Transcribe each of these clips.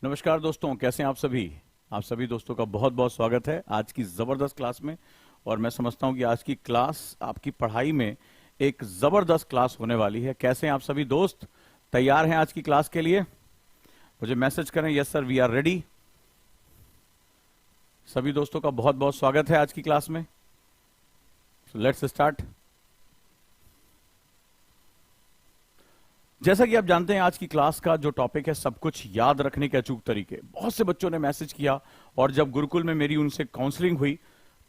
नमस्कार दोस्तों, कैसे हैं आप सभी। आप सभी दोस्तों का बहुत बहुत स्वागत है आज की ज़बरदस्त क्लास में। और मैं समझता हूं कि आज की क्लास आपकी पढ़ाई में एक ज़बरदस्त क्लास होने वाली है। कैसे हैं आप सभी दोस्त, तैयार हैं आज की क्लास के लिए? मुझे मैसेज करें, yes sir we are ready. सभी दोस्तों का बहुत बहुत स्वागत है आज की क्लास में। Let's start. जैसा कि आप जानते हैं, आज की क्लास का जो टॉपिक है सब कुछ याद रखने के अचूक तरीके। बहुत से बच्चों ने मैसेज किया और जब गुरुकुल में मेरी उनसे काउंसलिंग हुई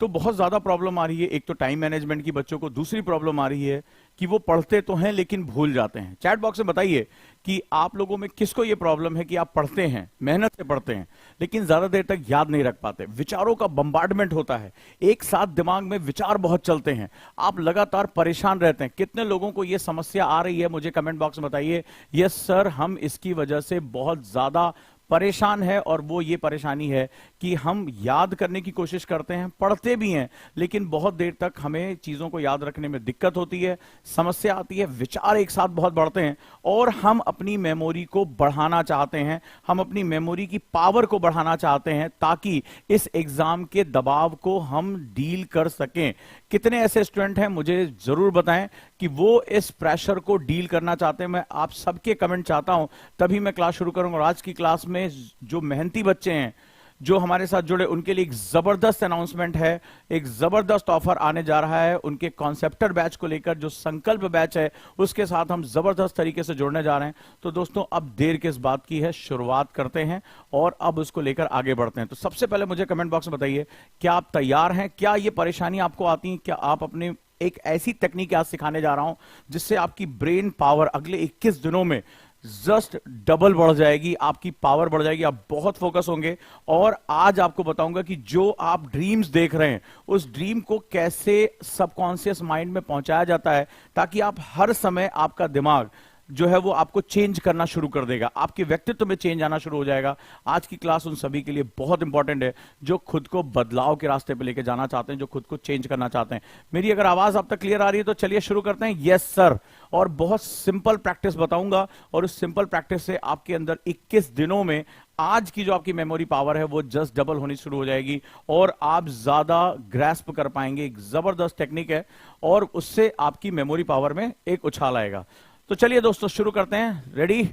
तो बहुत ज्यादा प्रॉब्लम आ रही है। एक तो टाइम मैनेजमेंट की बच्चों को, दूसरी प्रॉब्लम आ रही है कि वो पढ़ते तो हैं लेकिन भूल जाते हैं। चैट बॉक्स में बताइए कि आप लोगों में किसको ये प्रॉब्लम है कि आप पढ़ते हैं, मेहनत से पढ़ते हैं, लेकिन ज्यादा देर तक याद नहीं रख पाते। विचारों का बम्बार्डमेंट होता है, एक साथ दिमाग में विचार बहुत चलते हैं, आप लगातार परेशान रहते हैं। कितने लोगों को ये समस्या आ रही है मुझे कमेंट बॉक्स में बताइए। यस सर, हम इसकी वजह से बहुत ज्यादा परेशान है। और वो ये परेशानी है कि हम याद करने की कोशिश करते हैं, पढ़ते भी हैं, लेकिन बहुत देर तक हमें चीजों को याद रखने में दिक्कत होती है, समस्या आती है, विचार एक साथ बहुत बढ़ते हैं और हम अपनी मेमोरी को बढ़ाना चाहते हैं, हम अपनी मेमोरी की पावर को बढ़ाना चाहते हैं ताकि इस एग्जाम के दबाव को हम डील कर सकें। कितने ऐसे स्टूडेंट हैं मुझे जरूर बताएं कि वो इस प्रेशर को डील करना चाहते हैं। मैं आप सबके कमेंट चाहता हूं, तभी मैं क्लास शुरू करूंगा। और आज की क्लास में जो मेहनती बच्चे हैं जो हमारे साथ जुड़े, उनके लिए एक जबरदस्त अनाउंसमेंट है, एक जबरदस्त ऑफर आने जा रहा है। उनके कॉन्सेप्टर बैच को लेकर जो संकल्प बैच है उसके साथ हम जबरदस्त तरीके से जुड़ने जा रहे हैं। तो दोस्तों अब देर किस बात की है, शुरुआत करते हैं और अब उसको लेकर आगे बढ़ते हैं। तो सबसे पहले मुझे कमेंट बॉक्स में बताइए, क्या आप तैयार हैं? क्या ये परेशानी आपको आती है? क्या आप अपने एक ऐसी तकनीक आज सिखाने जा रहा हूं जिससे आपकी ब्रेन पावर अगले 21 दिनों में जस्ट डबल बढ़ जाएगी, आपकी पावर बढ़ जाएगी, आप बहुत फोकस होंगे। और आज आपको बताऊंगा कि जो आप ड्रीम्स देख रहे हैं उस ड्रीम को कैसे सबकॉन्शियस माइंड में पहुंचाया जाता है ताकि आप हर समय, आपका दिमाग जो है वो आपको चेंज करना शुरू कर देगा, आपके व्यक्तित्व में चेंज आना शुरू हो जाएगा। आज की क्लास उन सभी के लिए बहुत इंपॉर्टेंट है जो खुद को बदलाव के रास्ते पे लेके जाना चाहते हैं, जो खुद को चेंज करना चाहते हैं। मेरी अगर आवाज आप तक क्लियर आ रही है तो चलिए शुरू करते हैं। Yes sir. और बहुत सिंपल प्रैक्टिस बताऊंगा और उस सिंपल प्रैक्टिस से आपके अंदर 21 दिनों में आज की जो आपकी मेमोरी पावर है वो जस्ट डबल होनी शुरू हो जाएगी और आप ज्यादा ग्रैस्प कर पाएंगे। एक जबरदस्त टेक्निक है और उससे आपकी मेमोरी पावर में एक उछाल आएगा। तो चलिए दोस्तों शुरू करते हैं। रेडी?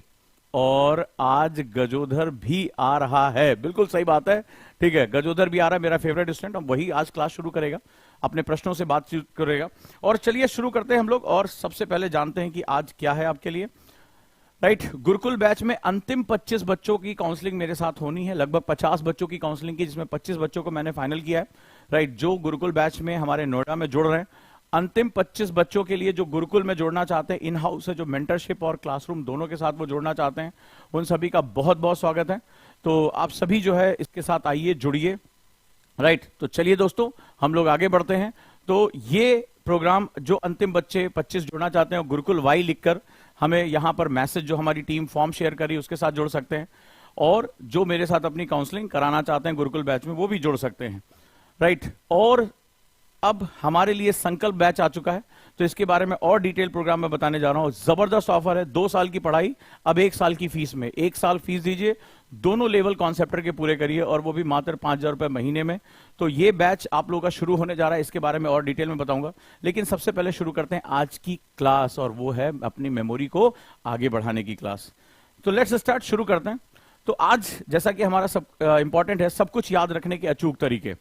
और आज गजोधर भी आ रहा है, बिल्कुल सही बात है, ठीक है, गजोधर भी आ रहा है, मेरा फेवरेट स्टूडेंट। और वही आज क्लास शुरू करेगा, अपने प्रश्नों से बातचीत करेगा। और चलिए शुरू करते हैं हम लोग। और सबसे पहले जानते हैं कि आज क्या है आपके लिए। राइट, गुरुकुल बैच में अंतिम 25 बच्चों की काउंसलिंग मेरे साथ होनी है। लगभग 50 बच्चों की काउंसलिंग की, जिसमें 25 बच्चों को मैंने फाइनल किया है। राइट, जो गुरुकुल बैच में हमारे नोएडा में जुड़ रहे हैं, अंतिम 25 बच्चों के लिए जो गुरुकुल में जोड़ना चाहते हैं, इन हाउस है, जो मेंटरशिप और क्लासरूम दोनों के साथ वो जोड़ना चाहते हैं, उन सभी का बहुत बहुत स्वागत है। तो आप सभी जो है इसके साथ आइए, जुड़िए। राइट, तो चलिए दोस्तों हम लोग आगे बढ़ते हैं। तो ये प्रोग्राम जो अंतिम बच्चे 25 जुड़ना चाहते हैं, गुरुकुल वाई लिखकर हमें यहां पर मैसेज, जो हमारी टीम फॉर्म शेयर करी उसके साथ जुड़ सकते हैं। और जो मेरे साथ अपनी काउंसलिंग कराना चाहते हैं गुरुकुल बैच में, वो भी जुड़ सकते हैं। राइट, और अब हमारे लिए संकल्प बैच आ चुका है, तो इसके बारे में और डिटेल प्रोग्राम में बताने जा रहा हूं। जबरदस्त ऑफर है, 2 साल की पढ़ाई अब 1 साल की फीस में। 1 साल फीस दीजिए, दोनों लेवल कॉन्सेप्टर के पूरे करिए, और वो भी मात्र 5,000 रुपए महीने में। तो ये बैच आप लोगों का शुरू होने जा रहा है, इसके बारे में और डिटेल में बताऊंगा। लेकिन सबसे पहले शुरू करते हैं आज की क्लास, और वो है अपनी मेमोरी को आगे बढ़ाने की क्लास। तो लेट्स स्टार्ट, शुरू करते हैं। तो आज जैसा कि हमारा सब इंपॉर्टेंट है, सब कुछ याद रखने के अचूक तरीके।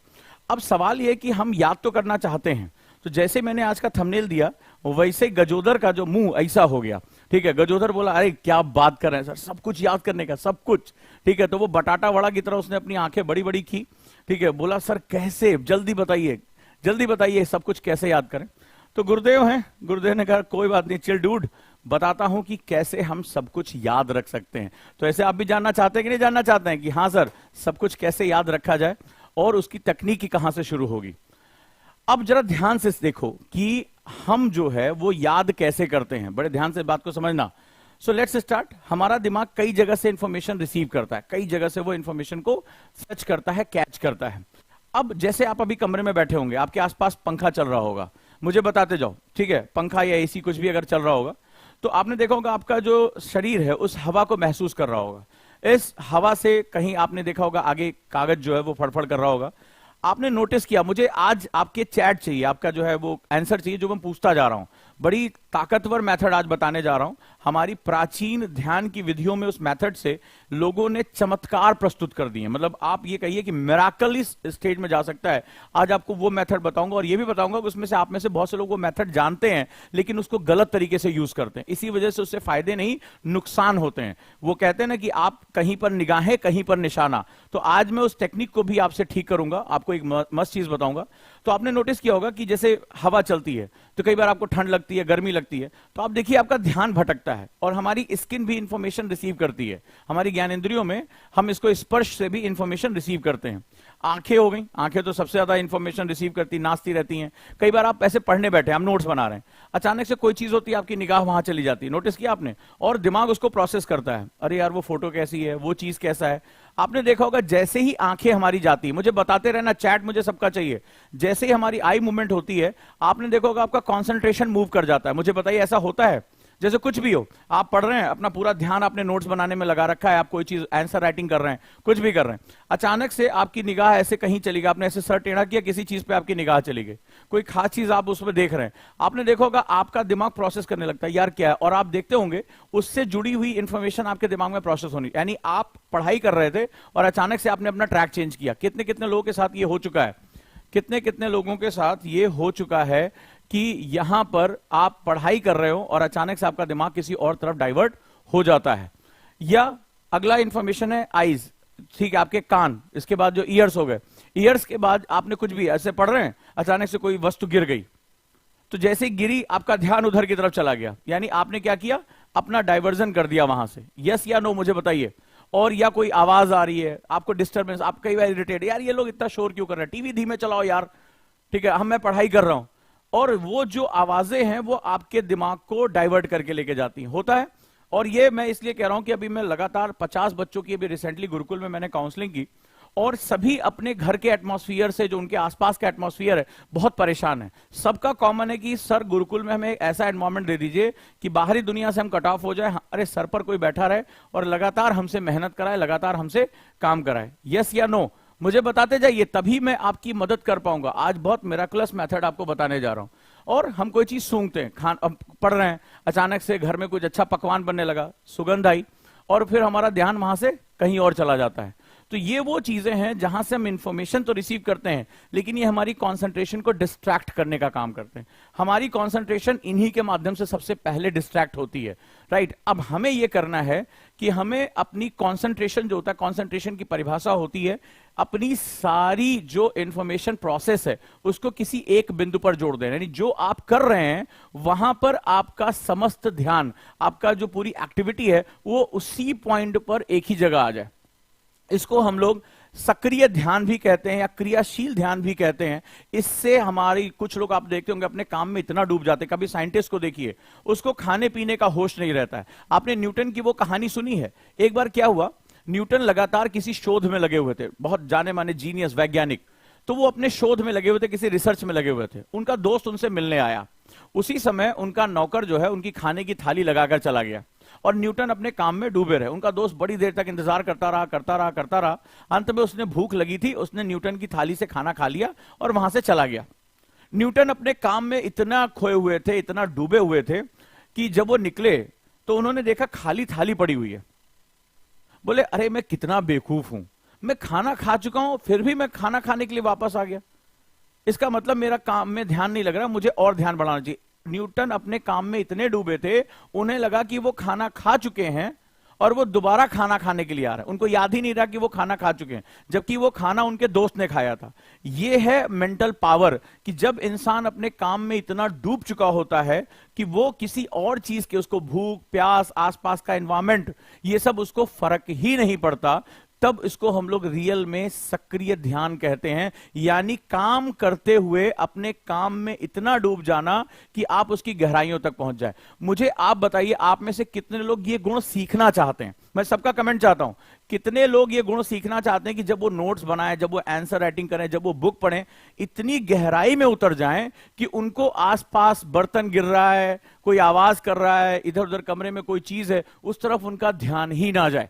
अब सवाल यह कि हम याद तो करना चाहते हैं, तो जैसे मैंने आज का थंबनेल दिया वैसे गजोदर का जो मुंह ऐसा हो गया। ठीक है, गजोदर बोला अरे क्या बात कर रहे हैं सर, सब कुछ याद करने का, सब कुछ। ठीक है, तो वो बटाटा वड़ा की तरह उसने अपनी आंखें बड़ी बड़ी की। ठीक है, बोला सर कैसे, जल्दी बताइए, जल्दी बताइए सब कुछ कैसे याद करें। तो गुरुदेव हैं, गुरुदेव ने कहा कोई बात नहीं, चिल डूड, बताता हूं कि कैसे हम सब कुछ याद रख सकते हैं। तो ऐसे आप भी जानना चाहते हैं कि नहीं जानना चाहते हैं कि हाँ सर सब कुछ कैसे याद रखा जाए और उसकी तकनीक कहां से शुरू होगी। अब जरा ध्यान से देखो कि हम जो है वो याद कैसे करते हैं, बड़े ध्यान से बात को समझना। So let's start. हमारा दिमाग कई जगह से इंफॉर्मेशन रिसीव करता है, कई जगह से वो इंफॉर्मेशन को फच करता है, कैच करता है। अब जैसे आप अभी कमरे में बैठे होंगे, आपके आसपास पंखा चल रहा होगा, मुझे बताते जाओ, ठीक है, पंखा या एसी कुछ भी अगर चल रहा होगा, तो आपने देखा होगा आपका जो शरीर है उस हवा को महसूस कर रहा होगा। इस हवा से कहीं आपने देखा होगा आगे कागज जो है वो फड़फड़ कर रहा होगा। आपने नोटिस किया, मुझे आज आपके चैट चाहिए, आपका जो है वो आंसर चाहिए जो मैं पूछता जा रहा हूं। बड़ी ताकतवर मेथड आज बताने जा रहा हूं। हमारी प्राचीन ध्यान की विधियों में उस मेथड से लोगों ने चमत्कार प्रस्तुत कर दिए, मतलब आप ये कहिए कि मिराकल इस स्टेज में जा सकता है। आज आपको वो मेथड बताऊंगा और ये भी बताऊंगा कि उसमें से आप में से बहुत से लोग वो मेथड जानते हैं लेकिन उसको गलत तरीके से यूज करते हैं, इसी वजह से उससे फायदे नहीं नुकसान होते हैं। वो कहते हैं ना कि आप कहीं पर निगाहें कहीं पर निशाना, तो आज मैं उस टेक्निक को भी आपसे ठीक करूंगा, आपको एक मस्त चीज बताऊंगा। तो आपने नोटिस किया होगा कि जैसे हवा चलती है तो कई बार आपको ठंड लगती है, गर्मी लगती है, तो आप देखिए आपका ध्यान भटकता है और हमारी स्किन भी इंफॉर्मेशन रिसीव करती है। हमारी ज्ञानेंद्रियों में हम इसको स्पर्श से भी इंफॉर्मेशन रिसीव करते हैं। आंखें हो गई, आंखें तो सबसे ज्यादा इंफॉर्मेशन रिसीव करती, नाचती रहती हैं। कई बार आप ऐसे पढ़ने बैठे, हम नोट्स बना रहे हैं, अचानक से कोई चीज होती है, आपकी निगाह वहां चली जाती है, नोटिस किया आपने, और दिमाग उसको प्रोसेस करता है, अरे यार वो फोटो कैसी है, वो चीज कैसा है। आपने देखा होगा जैसे ही आंखें हमारी जाती है, मुझे बताते रहना, चैट मुझे सबका चाहिए, जैसे ही हमारी आई मूवमेंट होती है, आपने देखा होगा आपका कंसंट्रेशन मूव कर जाता है। मुझे बताइए ऐसा होता है? जैसे कुछ भी हो, आप पढ़ रहे हैं, अपना पूरा ध्यान आपने नोट्स बनाने में लगा रखा है, आप कोई चीज आंसर राइटिंग कर रहे हैं, कुछ भी कर रहे हैं, अचानक से आपकी निगाह ऐसे कहीं चली गई, आपने ऐसे सर टेढ़ा किया, किसी चीज पे आपकी निगाह चली गई, कोई खास चीज आप उसमें देख रहे हैं, आपने देखा होगा आपका दिमाग प्रोसेस करने लगता है, यार क्या है, और आप देखते होंगे उससे जुड़ी हुई इंफॉर्मेशन आपके दिमाग में प्रोसेस होनी, यानी आप पढ़ाई कर रहे थे और अचानक से आपने अपना ट्रैक चेंज किया। कितने कितने लोगों के साथ ये हो चुका है, कितने कितने लोगों के साथ ये हो चुका है कि यहां पर आप पढ़ाई कर रहे हो और अचानक से आपका दिमाग किसी और तरफ डाइवर्ट हो जाता है। या अगला इंफॉर्मेशन है आईज, ठीक है, आपके कान, इसके बाद जो ईयर्स हो गए, ईयर्स के बाद आपने कुछ भी ऐसे पढ़ रहे हैं, अचानक से कोई वस्तु गिर गई, तो जैसे गिरी आपका ध्यान उधर की तरफ चला गया, यानी आपने क्या किया, अपना डाइवर्जन कर दिया वहां से। यस या नो मुझे बताइए। और या कोई आवाज आ रही है, आपको डिस्टर्बेंस, आप कई बार इरिटेट, यार ये लोग इतना शोर क्यों कर रहे हैं, टीवी धीमे चलाओ यार, ठीक है, मैं पढ़ाई कर रहा हूं, और वो जो आवाजें हैं वो आपके दिमाग को डाइवर्ट करके लेके जाती हैं, होता है। और ये मैं इसलिए कह रहा हूं कि अभी मैं लगातार 50 बच्चों की अभी रिसेंटली गुरुकुल में मैंने काउंसलिंग की, और सभी अपने घर के एटमॉस्फेयर से, जो उनके आसपास का एटमॉस्फेयर है, बहुत परेशान है। सबका कॉमन है कि सर गुरुकुल में हमें ऐसा एनवायरनमेंट दे दीजिए कि बाहरी दुनिया से हम कट ऑफ हो जाए, अरे सर पर कोई बैठा रहे और लगातार हमसे मेहनत कराए, लगातार हमसे काम कराए। यस या नो मुझे बताते जाइए, तभी मैं आपकी मदद कर पाऊंगा। आज बहुत मिराकुलस मेथड आपको बताने जा रहा हूं। और हम कोई चीज सूंघते हैं, पढ़ रहे हैं, अचानक से घर में कुछ अच्छा पकवान बनने लगा, सुगंध आई, और फिर हमारा ध्यान वहां से कहीं और चला जाता है। तो ये वो चीजें हैं जहां से हम इंफॉर्मेशन तो रिसीव करते हैं, लेकिन ये हमारी कंसंट्रेशन को डिस्ट्रैक्ट करने का काम करते हैं। हमारी कंसंट्रेशन इन्हीं के माध्यम से सबसे पहले डिस्ट्रैक्ट होती है, राइट। अब हमें ये करना है कि हमें अपनी कंसंट्रेशन जो होता है, कंसंट्रेशन की परिभाषा होती है अपनी सारी जो इंफॉर्मेशन प्रोसेस है उसको किसी एक बिंदु पर जोड़ देना, यानी जो आप कर रहे हैं वहां पर आपका समस्त ध्यान, आपका जो पूरी एक्टिविटी है वो उसी पॉइंट पर एक ही जगह आ जाए। इसको हम लोग सक्रिय ध्यान भी कहते हैं या क्रियाशील ध्यान भी कहते हैं। इससे हमारी, कुछ लोग आप देखते होंगे अपने काम में इतना डूब जाते हैं, कभी साइंटिस्ट को देखिए, उसको खाने पीने का होश नहीं रहता है। आपने न्यूटन की वो कहानी सुनी है? एक बार क्या हुआ, न्यूटन लगातार किसी शोध में लगे हुए थे, बहुत जाने माने जीनियस वैज्ञानिक, तो वो अपने शोध में लगे हुए थे, किसी रिसर्च में लगे हुए थे। उनका दोस्त उनसे मिलने आया, उसी समय उनका नौकर जो है उनकी खाने की थाली लगाकर चला गया और न्यूटन अपने काम में डूबे रहे। उनका दोस्त बड़ी देर तक इंतजार करता रहा। अंत में उसने भूख लगी थी, उसने न्यूटन की थाली से खाना खा लिया और वहां से चला गया। न्यूटन अपने काम में इतना खोए हुए थे, इतना डूबे हुए थे कि जब वो निकले तो उन्होंने देखा खाली थाली पड़ी हुई है। बोले अरे मैं कितना बेवकूफ हूं, मैं खाना खा चुका हूं फिर भी मैं खाना खाने के लिए वापस आ गया। इसका मतलब मेरा काम में ध्यान नहीं लग रहा, मुझे और ध्यान बढ़ाना चाहिए। न्यूटन अपने काम में इतने डूबे थे, उन्हें लगा कि वो खाना खा चुके हैं और वो दोबारा खाना खाने के लिए आ रहे हैं। उनको याद ही नहीं रहा कि वो खाना खा चुके हैं, जबकि वो खाना उनके दोस्त ने खाया था। ये है मेंटल पावर, कि जब इंसान अपने काम में इतना डूब चुका होता है कि वो किसी और चीज के, उसको भूख प्यास, आसपास का एनवायरमेंट, ये सब उसको फर्क ही नहीं पड़ता, तब इसको हम लोग रियल में सक्रिय ध्यान कहते हैं। यानी काम करते हुए अपने काम में इतना डूब जाना कि आप उसकी गहराइयों तक पहुंच जाए। मुझे आप बताइए, आप में से कितने लोग ये गुण सीखना चाहते हैं? मैं सबका कमेंट चाहता हूं, कितने लोग ये गुण सीखना चाहते हैं कि जब वो नोट्स बनाएं, जब वो आंसर राइटिंग करें, जब वो बुक पढ़ें, इतनी गहराई में उतर जाएं कि उनको आसपास बर्तन गिर रहा है, कोई आवाज कर रहा है, इधर उधर कमरे में कोई चीज है, उस तरफ उनका ध्यान ही ना जाए।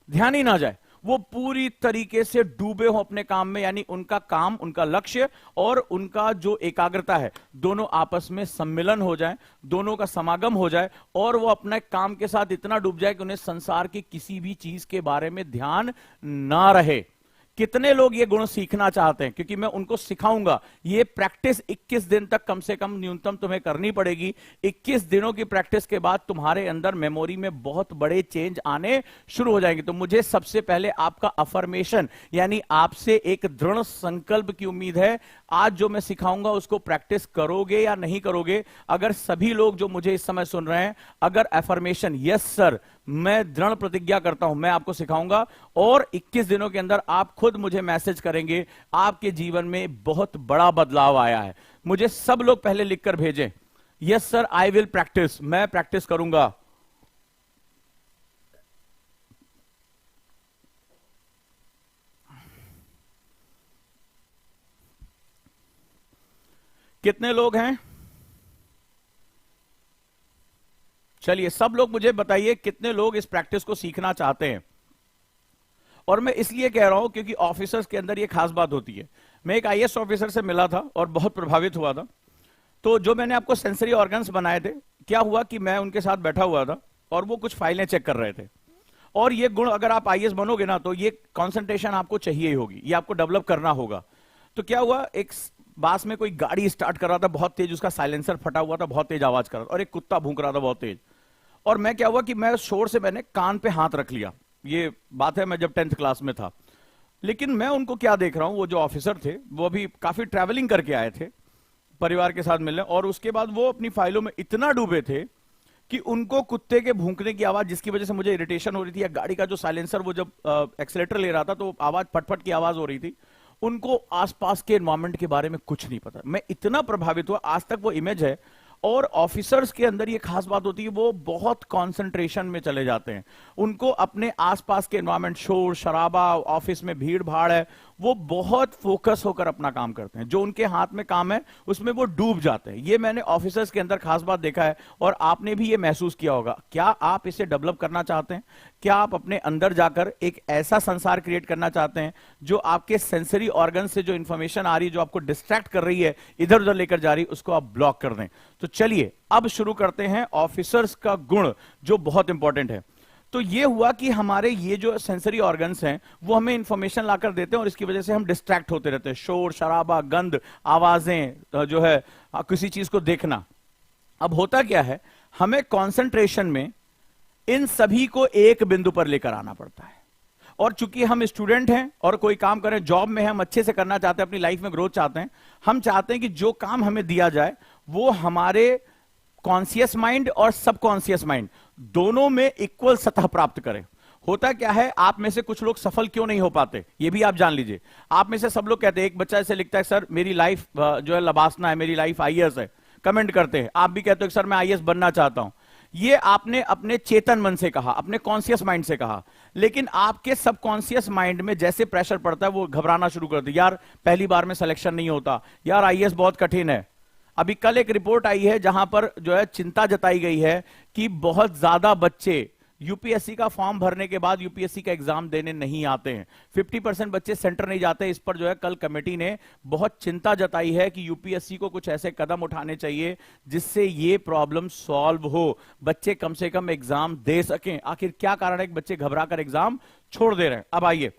ध्यान ही ना जाए, वो पूरी तरीके से डूबे हो अपने काम में, यानी उनका काम, उनका लक्ष्य और उनका जो एकाग्रता है, दोनों आपस में सम्मिलन हो जाए, दोनों का समागम हो जाए और वो अपने काम के साथ इतना डूब जाए कि उन्हें संसार की किसी भी चीज के बारे में ध्यान ना रहे। कितने लोग ये गुण सीखना चाहते हैं? क्योंकि मैं उनको सिखाऊंगा। ये प्रैक्टिस 21 दिन तक कम से कम न्यूनतम तुम्हें करनी पड़ेगी। 21 दिनों की प्रैक्टिस के बाद तुम्हारे अंदर मेमोरी में बहुत बड़े चेंज आने शुरू हो जाएंगे। तो मुझे सबसे पहले आपका अफर्मेशन, यानी आपसे एक दृढ़ संकल्प की उम्मीद है। आज जो मैं सिखाऊंगा उसको प्रैक्टिस करोगे या नहीं करोगे? अगर सभी लोग जो मुझे इस समय सुन रहे हैं, अगर अफर्मेशन यस सर, मैं दृढ़ प्रतिज्ञा करता हूं मैं आपको सिखाऊंगा और 21 दिनों के अंदर आप खुद मुझे मैसेज करेंगे, आपके जीवन में बहुत बड़ा बदलाव आया है। मुझे सब लोग पहले लिखकर भेजें, yes sir I will practice, मैं प्रैक्टिस करूंगा। कितने लोग हैं? चलिए सब लोग मुझे बताइए कितने लोग इस प्रैक्टिस को सीखना चाहते हैं। और मैं इसलिए कह रहा हूं क्योंकि ऑफिसर्स के अंदर ये खास बात होती है। मैं एक आईएएस ऑफिसर से मिला था और बहुत प्रभावित हुआ था। तो जो मैंने आपको सेंसरी ऑर्गन्स बनाए थे, क्या हुआ कि मैं उनके साथ बैठा हुआ था और वो कुछ फाइलें चेक कर रहे थे। और ये गुण अगर आप आईएएस बनोगे ना तो ये कंसंट्रेशन आपको चाहिए ही होगी, ये आपको डेवलप करना होगा। तो क्या हुआ, एक बास में कोई गाड़ी स्टार्ट कर रहा था बहुत तेज, उसका साइलेंसर फटा हुआ था, बहुत तेज आवाज कर रहा था, और एक कुत्ता भूंक रहा था बहुत तेज। और मैं क्या हुआ कि मैं शोर से मैंने कान पे हाथ रख लिया। ये बात है मैं जब 10th क्लास में था। लेकिन मैं उनको क्या देख रहा हूं, वो जो ऑफिसर थे वो अभी काफी ट्रैवलिंग करके आए थे परिवार के साथ मिलने, और उसके बाद वो अपनी फाइलों में इतना डूबे थे कि उनको कुत्ते के भूंकने की आवाज, जिसकी वजह से मुझे इरिटेशन हो रही थी, या गाड़ी का जो साइलेंसर वो जब एक्सीलेटर ले रहा था तो आवाज फटफट की आवाज हो रही थी, उनको आसपास के एनवायरमेंट के बारे में कुछ नहीं पता। मैं इतना प्रभावित हुआ, आज तक वो इमेज है। और ऑफिसर्स के अंदर ये खास बात होती है, वो बहुत कंसंट्रेशन में चले जाते हैं। उनको अपने आसपास के एनवायरमेंट, शोर शराबा, ऑफिस में भीड़ भाड़ है, वो बहुत फोकस होकर अपना काम करते हैं। जो उनके हाथ में काम है उसमें वो डूब जाते हैं। ये मैंने ऑफिसर्स के अंदर खास बात देखा है और आपने भी ये महसूस किया होगा। क्या आप इसे डेवलप करना चाहते हैं? क्या आप अपने अंदर जाकर एक ऐसा संसार क्रिएट करना चाहते हैं जो आपके सेंसरी ऑर्गन से जो इंफॉर्मेशन आ रही है, जो आपको डिस्ट्रैक्ट कर रही है, इधर उधर लेकर जा रही है, उसको आप ब्लॉक कर दें? तो चलिए अब शुरू करते हैं ऑफिसर्स का गुण जो बहुत इंपॉर्टेंट है। तो ये हुआ कि हमारे ये जो सेंसरी ऑर्गन्स हैं वो हमें इंफॉर्मेशन लाकर देते हैं और इसकी वजह से हम डिस्ट्रैक्ट होते रहते हैं। शोर शराबा, गंध, आवाजें, जो है किसी चीज को देखना। अब होता क्या है, हमें कंसंट्रेशन में इन सभी को एक बिंदु पर लेकर आना पड़ता है। और चूंकि हम स्टूडेंट हैं और कोई काम करें, जॉब में हम अच्छे से करना चाहते हैं, अपनी लाइफ में ग्रोथ चाहते हैं, हम चाहते हैं कि जो काम हमें दिया जाए वो हमारे कॉन्शियस माइंड और सबकॉन्शियस माइंड दोनों में इक्वल सतह प्राप्त करें। होता क्या है, आप में से कुछ लोग सफल क्यों नहीं हो पाते ये भी आप जान लीजिए। आप में से सब लोग कहते हैं, एक बच्चा ऐसे लिखता है सर मेरी लाइफ जो है लबासना है, मेरी लाइफ आईएएस है, कमेंट करते हैं। आप भी कहते हो सर मैं आईएएस बनना चाहता हूं। ये आपने अपने चेतन मन से कहा, अपने कॉन्शियस माइंड से कहा। लेकिन आपके सबकॉन्शियस माइंड में जैसे प्रेशर पड़ता है वो घबराना शुरू कर दे, यार पहली बार में सिलेक्शन नहीं होता, यार आईएएस बहुत कठिन है। अभी कल एक रिपोर्ट आई है जहां पर जो है चिंता जताई गई है कि बहुत ज्यादा बच्चे यूपीएससी का फॉर्म भरने के बाद यूपीएससी का एग्जाम देने नहीं आते हैं। 50% बच्चे सेंटर नहीं जाते। इस पर जो है कल कमेटी ने बहुत चिंता जताई है कि यूपीएससी को कुछ ऐसे कदम उठाने चाहिए जिससे ये प्रॉब्लम सॉल्व हो, बच्चे कम से कम एग्जाम दे सकें। आखिर क्या कारण है कि बच्चे घबरा कर एग्जाम छोड़ दे रहे हैं? अब आइए,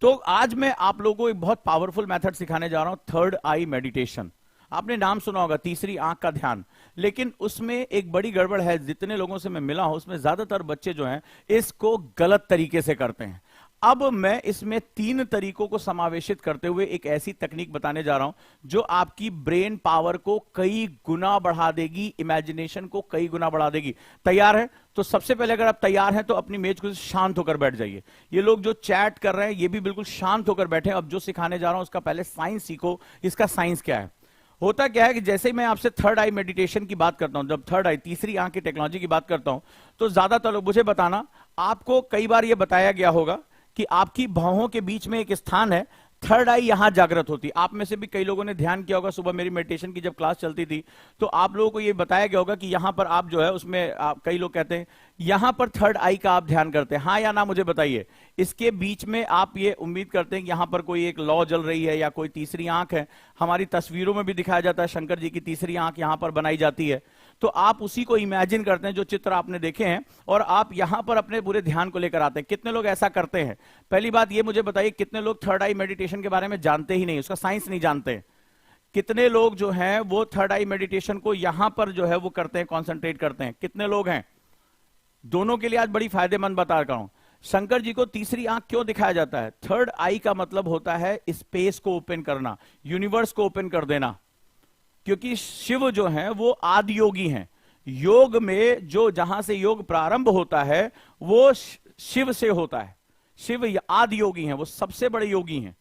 तो आज मैं आप लोगों को एक बहुत पावरफुल मेथड सिखाने जा रहा हूं, थर्ड आई मेडिटेशन। आपने नाम सुना होगा, तीसरी आंख का ध्यान। लेकिन उसमें एक बड़ी गड़बड़ है, जितने लोगों से मैं मिला हूं उसमें ज्यादातर बच्चे जो हैं इसको गलत तरीके से करते हैं। अब मैं इसमें 3 तरीकों को समावेशित करते हुए एक ऐसी तकनीक बताने जा रहा हूं जो आपकी ब्रेन पावर को कई गुना बढ़ा देगी, इमेजिनेशन को कई गुना बढ़ा देगी। तैयार है? तो सबसे पहले अगर आप तैयार हैं तो अपनी मेज को शांत होकर बैठ जाइए। ये लोग जो चैट कर रहे हैं ये भी बिल्कुल शांत होकर बैठे। अब जो सिखाने जा रहा हूं उसका पहले साइंस सीखो, इसका साइंस क्या है। होता क्या है कि जैसे ही मैं आपसे थर्ड आई मेडिटेशन की बात करता हूं, जब थर्ड आई, तीसरी आंख की टेक्नोलॉजी की बात करता हूं, तो ज्यादातर लोग मुझे बताना, आपको कई बार यह बताया गया होगा कि आपकी भौहों के बीच में एक स्थान है, थर्ड आई यहां जागृत होती। आप में से भी कई लोगों ने ध्यान किया होगा, सुबह मेरी मेडिटेशन की जब क्लास चलती थी तो आप लोगों को यह बताया गया होगा कि यहां पर आप जो है उसमें कई लोग कहते हैं यहां पर थर्ड आई का आप ध्यान करते हैं, हाँ या ना मुझे बताइए। इसके बीच में आप ये उम्मीद करते हैं कि यहां पर कोई एक लौ जल रही है या कोई तीसरी आंख है। हमारी तस्वीरों में भी दिखाया जाता है शंकर जी की तीसरी आंख यहां पर बनाई जाती है। तो आप उसी को इमेजिन करते हैं जो चित्र आपने देखे हैं, और आप यहां पर अपने पूरे ध्यान को लेकर आते हैं। कितने लोग ऐसा करते हैं? पहली बात ये मुझे बताइए, कितने लोग थर्ड आई मेडिटेशन के बारे में जानते ही नहीं, उसका साइंस नहीं जानते? कितने लोग जो हैं वो थर्ड आई मेडिटेशन को यहां पर जो है वो करते हैं, कॉन्सेंट्रेट करते हैं? कितने लोग हैं? दोनों के लिए आज बड़ी फायदेमंद बता रहा हूं। शंकर जी को तीसरी आंख क्यों दिखाया जाता है? थर्ड आई का मतलब होता है स्पेस को ओपन करना, यूनिवर्स को ओपन कर देना। क्योंकि शिव जो है वो आदि योगी हैं। योग में जो जहां से योग प्रारंभ होता है वो शिव से होता है। शिव आदि योगी हैं, वो सबसे बड़े योगी हैं।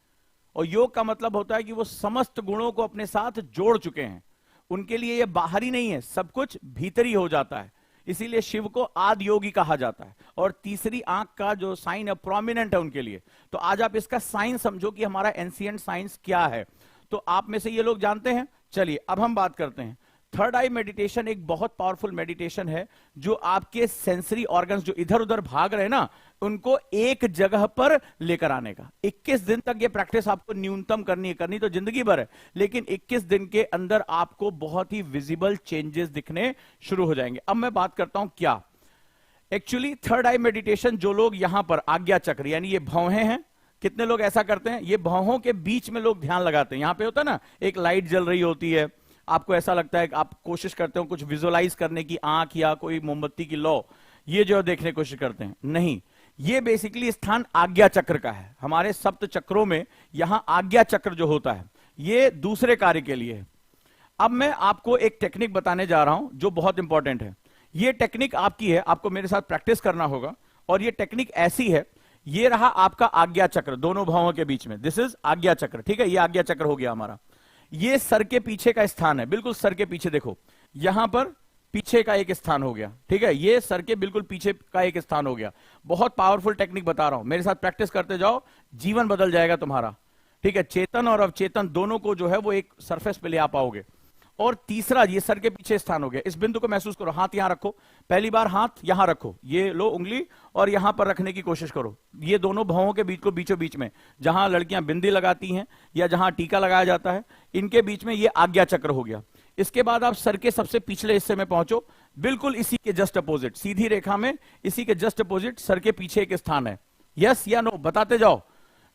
और योग का मतलब होता है कि वो समस्त गुणों को अपने साथ जोड़ चुके हैं। उनके लिए ये बाहरी नहीं है, सब कुछ भीतरी हो जाता है। इसीलिए शिव को आदि योगी कहा जाता है। और तीसरी आंख का जो साइन है प्रोमिनेंट है उनके लिए। तो आज आप इसका साइन समझो कि हमारा एंशिएंट साइंस क्या है। तो आप में से ये लोग जानते हैं। चलिए अब हम बात करते हैं। थर्ड आई मेडिटेशन एक बहुत पावरफुल मेडिटेशन है, जो आपके सेंसरी ऑर्गन्स जो इधर उधर भाग रहे हैं ना, उनको एक जगह पर लेकर आने का। 21 दिन तक ये प्रैक्टिस आपको न्यूनतम करनी है, करनी तो जिंदगी भर है, लेकिन 21 दिन के अंदर आपको बहुत ही विजिबल चेंजेस दिखने शुरू हो जाएंगे। अब मैं बात करता हूं क्या एक्चुअली थर्ड आई मेडिटेशन। जो लोग यहां पर आज्ञा चक्र यानी ये भौहें हैं, कितने लोग ऐसा करते हैं? ये भौहों के बीच में लोग ध्यान लगाते हैं। यहां पे होता है ना, एक लाइट जल रही होती है, आपको ऐसा लगता है कि आप कोशिश करते हो कुछ विजुअलाइज करने की, आंख या कोई मोमबत्ती की लौ, ये जो देखने की कोशिश करते हैं। नहीं, ये बेसिकली स्थान आज्ञा चक्र का है। हमारे सप्त चक्रों में यहां आज्ञा चक्र जो होता है ये दूसरे कार्य के लिए है। अब मैं आपको एक टेक्निक बताने जा रहा हूं जो बहुत इंपॉर्टेंट है। ये टेक्निक आपकी है, आपको मेरे साथ प्रैक्टिस करना होगा। और ये टेक्निक ऐसी है, ये रहा आपका आज्ञा चक्र दोनों भावों के बीच में, दिस इज आज्ञा चक्र, ठीक है। ये आज्ञा चक्र हो गया हमारा। ये सर के पीछे का स्थान है, बिल्कुल सर के पीछे देखो, यहां पर पीछे का एक स्थान हो गया, ठीक है। ये सर के बिल्कुल पीछे का एक स्थान हो गया। बहुत पावरफुल टेक्निक बता रहा हूं, मेरे साथ प्रैक्टिस करते जाओ, जीवन बदल जाएगा तुम्हारा, ठीक है। चेतन और अवचेतन दोनों को जो है वो एक सरफेस पे ले आ पाओगे। और तीसरा, ये सर के पीछे स्थान हो गया, इस बिंदु को महसूस करो। हाथ यहां रखो, पहली बार हाथ यहां रखो, ये लो उंगली और यहां पर रखने की कोशिश करो। ये दोनों भवों के बीच को बीचों बीच में, जहां लड़कियां बिंदी लगाती हैं या जहां टीका लगाया जाता है, इनके बीच में ये आज्ञा चक्र हो गया। इसके बाद आप सर के सबसे पिछले हिस्से में पहुंचो, बिल्कुल इसी के जस्ट अपोजिट, सीधी रेखा में इसी के जस्ट अपोजिट सर के पीछे एक स्थान है। यस या नो बताते जाओ,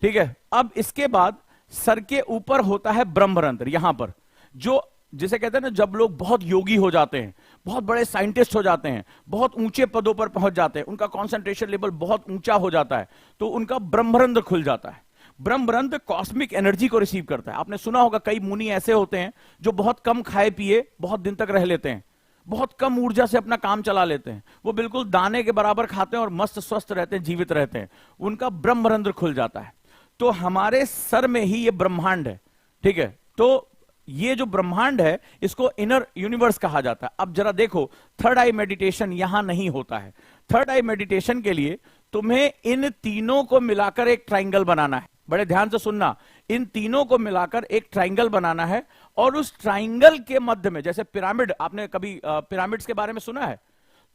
ठीक है। अब इसके बाद सर के ऊपर होता है ब्रह्मरंध्र, यहां पर, जो जिसे कहते हैं ना, जब लोग बहुत योगी हो जाते हैं, बहुत बड़े साइंटिस्ट हो जाते हैं, बहुत ऊंचे पदों पर पहुंच जाते हैं, उनका कंसंट्रेशन लेवल बहुत ऊंचा हो जाता है, तो उनका ब्रह्मरंध्र खुल जाता है। ब्रह्मरंध्र कॉस्मिक एनर्जी को रिसीव करता है। आपने सुना होगा कई मुनि ऐसे होते हैं जो बहुत कम खाए पिए बहुत दिन तक रह लेते हैं, बहुत कम ऊर्जा से अपना काम चला लेते हैं, वो बिल्कुल दाने के बराबर खाते हैं और मस्त स्वस्थ रहते हैं, जीवित रहते हैं, उनका ब्रह्मरंध्र खुल जाता है। तो हमारे सर में ही ये ब्रह्मांड है, ठीक है। तो ये जो ब्रह्मांड है इसको इनर यूनिवर्स कहा जाता है। अब जरा देखो, थर्ड आई मेडिटेशन यहां नहीं होता है। थर्ड आई मेडिटेशन के लिए तुम्हें इन तीनों को मिलाकर एक ट्राइंगल बनाना है। बड़े ध्यान से सुनना, इन तीनों को मिलाकर एक ट्राइंगल बनाना है, और उस ट्राइंगल के मध्य में, जैसे पिरामिड, आपने कभी पिरामिड्स के बारे में सुना है?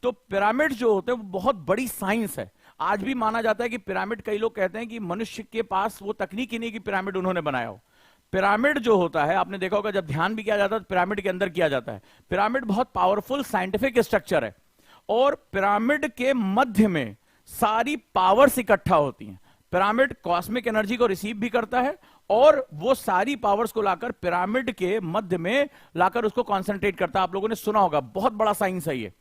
तो पिरामिड जो होते हैं वो बहुत बड़ी साइंस है। आज भी माना जाता है कि पिरामिड, कई लोग कहते हैं कि मनुष्य के पास वो तकनीक ही नहीं कि पिरामिड उन्होंने बनाया हो। पिरामिड जो होता है, आपने देखा होगा जब ध्यान भी किया जाता है तो पिरामिड के अंदर किया जाता है। पिरामिड बहुत पावरफुल साइंटिफिक स्ट्रक्चर है, और पिरामिड के मध्य में सारी पावर्स इकट्ठा होती हैं। पिरामिड कॉस्मिक एनर्जी को रिसीव भी करता है, और वो सारी पावर्स को लाकर पिरामिड के मध्य में लाकर उसको कॉन्सेंट्रेट करता है। आप लोगों ने सुना होगा, बहुत बड़ा साइंस है ये,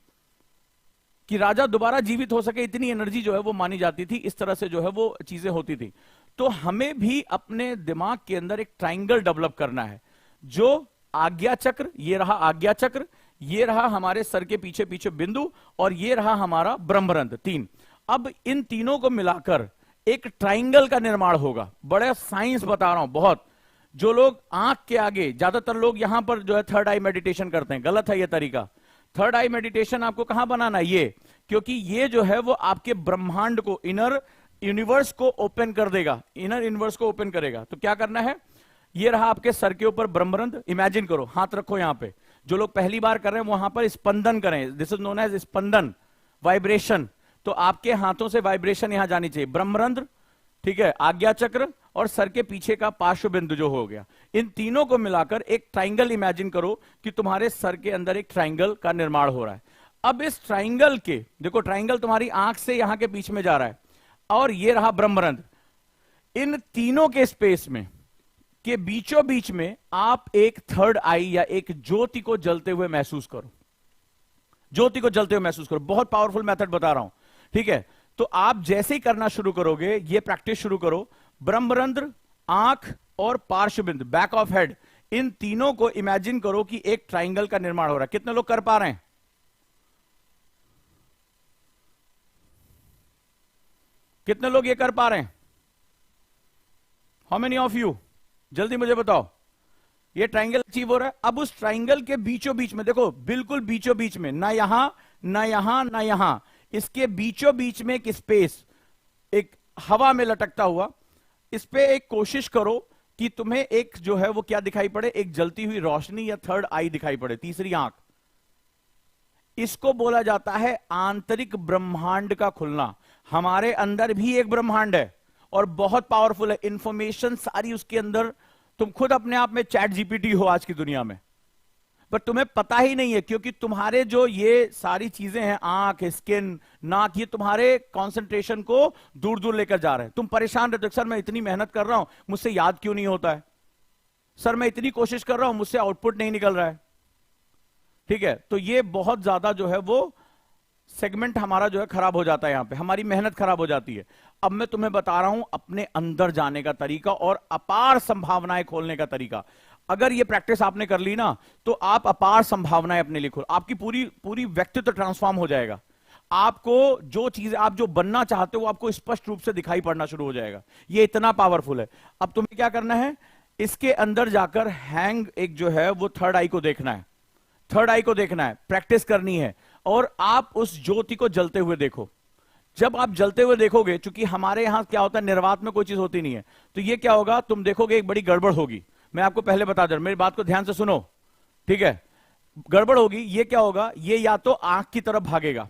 कि राजा दोबारा जीवित हो सके, इतनी एनर्जी जो है वो मानी जाती थी, इस तरह से जो है वो चीजें होती थी। तो हमें भी अपने दिमाग के अंदर एक ट्राइंगल डेवलप करना है, जो आज्ञा चक्र, ये रहा आज्ञा चक्र, ये रहा हमारे सर के पीछे पीछे बिंदु, और ये रहा हमारा ब्रह्मरंध्र, तीन। अब इन तीनों को मिलाकर एक ट्राइंगल का निर्माण होगा। बड़ा साइंस बता रहा हूं बहुत। जो लोग आंख के आगे, ज्यादातर लोग यहां पर जो है थर्ड आई मेडिटेशन करते हैं, गलत है ये तरीका। थर्ड आई मेडिटेशन आपको कहां बनाना है? ये, क्योंकि ये जो है वो आपके ब्रह्मांड को, इनर यूनिवर्स को ओपन कर देगा, इनर यूनिवर्स को ओपन करेगा। तो क्या करना है? ये रहा आपके सर के ऊपर ब्रह्मरंध्र, इमेजिन करो, हाथ रखो यहां पे। जो लोग पहली बार कर रहे हैं वहां पर स्पंदन करें, दिस इज नोन एज स्पंदन। वाइब्रेशन, तो आपके हाथों से वाइब्रेशन यहां जानी चाहिए। ब्रह्मरंध्र, ठीक है, आज्ञा चक्र और सर के पीछे का पार्श्व बिंदु जो हो गया, इन तीनों को मिलाकर एक ट्राइंगल इमेजिन करो कि तुम्हारे सर के अंदर एक ट्राइंगल का निर्माण हो रहा है। अब इस ट्राइंगल के, देखो ट्राइंगल तुम्हारी आंख से यहां के बीच में जा रहा है, और ये रहा ब्रह्मरंध्र। इन तीनों के स्पेस में के बीचों बीच में आप एक थर्ड आई या एक ज्योति को जलते हुए महसूस करो। ज्योति को जलते हुए महसूस करो। बहुत पावरफुल मेथड बता रहा हूं, ठीक है। तो आप जैसे ही करना शुरू करोगे, ये प्रैक्टिस शुरू करो, ब्रह्मरंध्र, आंख और पार्श्वबिंदु, बैक ऑफ हेड, इन तीनों को इमेजिन करो कि एक ट्राइंगल का निर्माण हो रहा है। कितने लोग कर पा रहे हैं? कितने लोग ये कर पा रहे हैं? How many of you? जल्दी मुझे बताओ। ये ट्राइंगल अचीव हो रहा है। अब उस ट्राइंगल के बीचों बीच में देखो, बिल्कुल बीचों बीच में, ना यहां ना यहां ना यहां, इसके बीचों बीच में एक स्पेस, एक हवा में लटकता हुआ, इस पे एक कोशिश करो कि तुम्हें एक जो है वो क्या दिखाई पड़े, एक जलती हुई रोशनी या थर्ड आई दिखाई पड़े, तीसरी आंख। इसको बोला जाता है आंतरिक ब्रह्मांड का खुलना। हमारे अंदर भी एक ब्रह्मांड है और बहुत पावरफुल है, इंफॉर्मेशन सारी उसके अंदर। तुम खुद अपने आप में चैट जीपीटी हो आज की दुनिया में, पर तुम्हें पता ही नहीं है, क्योंकि तुम्हारे जो ये सारी चीजें हैं, आंख, स्किन, नाक, ये तुम्हारे कंसंट्रेशन को दूर दूर लेकर जा रहे हैं। तुम परेशान रहते हो, सर मैं इतनी मेहनत कर रहा हूं, मुझसे याद क्यों नहीं होता है, सर मैं इतनी कोशिश कर रहा हूं, मुझसे आउटपुट नहीं निकल रहा है, ठीक है। तो ये बहुत ज्यादा जो है वो सेगमेंट हमारा जो है खराब हो जाता है, यहां पे हमारी मेहनत खराब हो जाती है। अब मैं तुम्हें बता रहा हूं अपने अंदर जाने का तरीका और अपार संभावनाएं खोलने का तरीका। अगर ये प्रैक्टिस आपने कर ली ना, तो आप अपार संभावनाएं अपने लिए खोल, आपकी पूरी पूरी व्यक्तित्व ट्रांसफॉर्म हो जाएगा। आपको जो चीजें आप जो बनना चाहते हो आपको स्पष्ट रूप से दिखाई पड़ना शुरू हो जाएगा। ये इतना पावरफुल है। अब तुम्हें क्या करना है, इसके अंदर जाकर हैंग एक जो है वो थर्ड आई को देखना है, थर्ड आई को देखना है, प्रैक्टिस करनी है, और आप उस ज्योति को जलते हुए देखो। जब आप जलते हुए देखोगे, चूंकि हमारे यहां क्या होता है, निर्वात में कोई चीज होती नहीं है, तो ये क्या होगा, तुम देखोगे एक बड़ी गड़बड़ होगी। मैं आपको पहले बता दूं, मेरी बात को ध्यान से सुनो, ठीक है। गड़बड़ होगी, ये क्या होगा, ये या तो आंख की तरफ भागेगा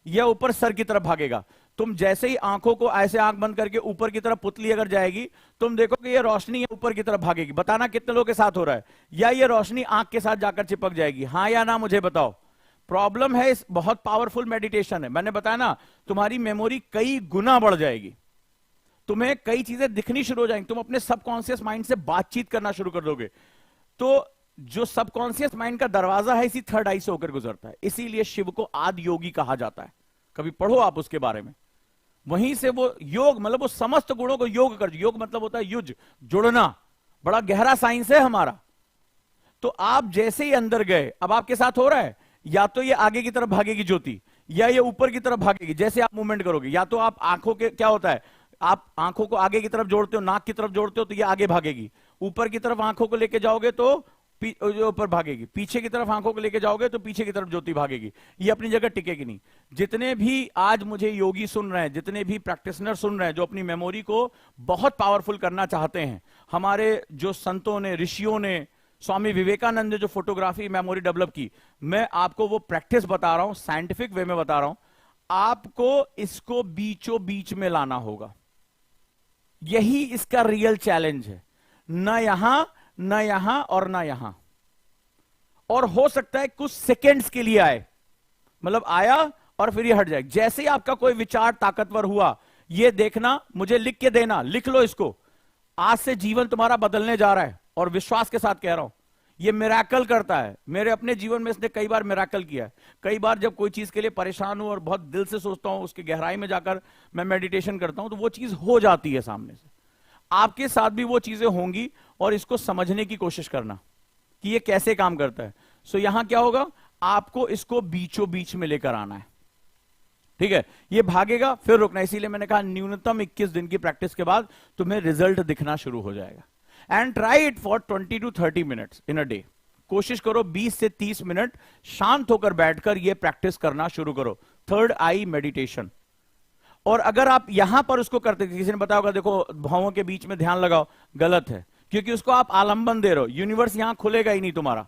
या ऊपर सर की तरफ भागेगा। तुम जैसे ही आंखों को ऐसे आंख बंद करके ऊपर की तरफ पुतली अगर जाएगी, तुम देखोगे ये रोशनी ऊपर की तरफ भागेगी। बताना कितने लोगों के साथ हो रहा है, या ये रोशनी आंख के साथ जाकर चिपक जाएगी, हाँ या ना मुझे बताओ। प्रॉब्लम है, इस बहुत पावरफुल मेडिटेशन है, मैंने बताया ना, तुम्हारी मेमोरी कई गुना बढ़ जाएगी, तुम्हें कई चीजें दिखनी शुरू हो जाएंगी, तुम अपने सबकॉन्शियस माइंड से बातचीत करना शुरू कर दोगे। तो जो सबकॉन्शियस माइंड का दरवाजा है इसी थर्ड आई से होकर गुजरता है, इसीलिए शिव को आदि योगी कहा जाता है। कभी पढ़ो आप उसके बारे में, वहीं से वो योग, मतलब वो समस्त गुणों को योग कर, योग मतलब होता है युज, जुड़ना, बड़ा गहरा साइंस है हमारा। तो आप जैसे ही अंदर गए, अब आपके साथ हो रहा है, या तो ये आगे की तरफ भागेगी ज्योति, या ये ऊपर की तरफ भागेगी। जैसे आप मूवमेंट करोगे, या तो आप आंखों के, क्या होता है, आप आंखों को आगे की तरफ जोड़ते हो, नाक की तरफ जोड़ते हो, तो ये आगे भागेगी। ऊपर की तरफ आंखों को लेके जाओगे तो ऊपर भागेगी, पीछे की तरफ आंखों को लेके जाओगे तो पीछे की तरफ ज्योति भागेगी। ये अपनी जगह टिकेगी नहीं। जितने भी आज मुझे योगी सुन रहे हैं, जितने भी प्रैक्टिशनर सुन रहे हैं, जो अपनी मेमोरी को बहुत पावरफुल करना चाहते हैं, हमारे जो संतों ने, ऋषियों ने, स्वामी विवेकानंद ने जो फोटोग्राफी मेमोरी डेवलप की, मैं आपको वो प्रैक्टिस बता रहा हूं, साइंटिफिक वे में बता रहा हूं। आपको इसको बीचों बीच में लाना होगा, यही इसका रियल चैलेंज है। ना यहां ना यहां और ना यहां, और हो सकता है कुछ सेकेंड्स के लिए आए, मतलब आया और फिर ये हट जाए। जैसे ही आपका कोई विचार ताकतवर हुआ, ये देखना, मुझे लिख के देना, लिख लो इसको। आज से जीवन तुम्हारा बदलने जा रहा है, और विश्वास के साथ कह रहा हूं, ये मिराकल करता है। मेरे अपने जीवन में इसने कई बार मिराकल किया है। कई बार जब कोई चीज के लिए परेशान हूं और बहुत दिल से सोचता हूं, उसकी गहराई में जाकर मैं मेडिटेशन करता हूं, तो वो चीज हो जाती है सामने से। आपके साथ भी वो चीजें होंगी, और इसको समझने की कोशिश करना कि ये कैसे काम करता है। सो यहां क्या होगा, आपको इसको बीचों बीच में लेकर आना है, ठीक है। ये भागेगा फिर रुकना, इसीलिए मैंने कहा न्यूनतम 21 दिन की प्रैक्टिस के बाद तुम्हें रिजल्ट दिखना शुरू हो जाएगा। And try it for 20 to 30 minutes in a day. कोशिश करो 20 से 30 मिनट शांत होकर बैठकर ये प्रैक्टिस करना शुरू करो, थर्ड आई मेडिटेशन। और अगर आप यहां पर उसको करते, किसी ने बताया होगा देखो भावों के बीच में ध्यान लगाओ, गलत है, क्योंकि उसको आप आलंबन दे रहे हो। यूनिवर्स यहां खुलेगा ही नहीं तुम्हारा।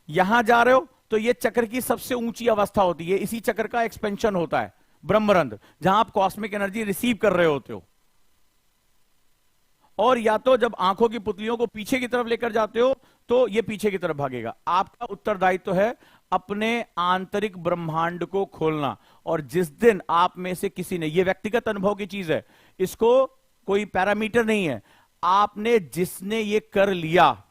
यहां जा रहे हो तो ये चक्र की सबसे ऊंची अवस्था होती है, इसी चक्र का एक्सपेंशन होता है ब्रह्मरंध्र, जहां आप कॉस्मिक एनर्जी रिसीव कर रहे होते हो। और या तो जब आंखों की पुतलियों को पीछे की तरफ लेकर जाते हो तो ये पीछे की तरफ भागेगा। आपका उत्तरदायित्व है अपने आंतरिक ब्रह्मांड को खोलना। और जिस दिन आप में से किसी ने, ये व्यक्तिगत अनुभव की चीज है, इसको कोई पैरामीटर नहीं है, आपने जिसने ये कर लिया,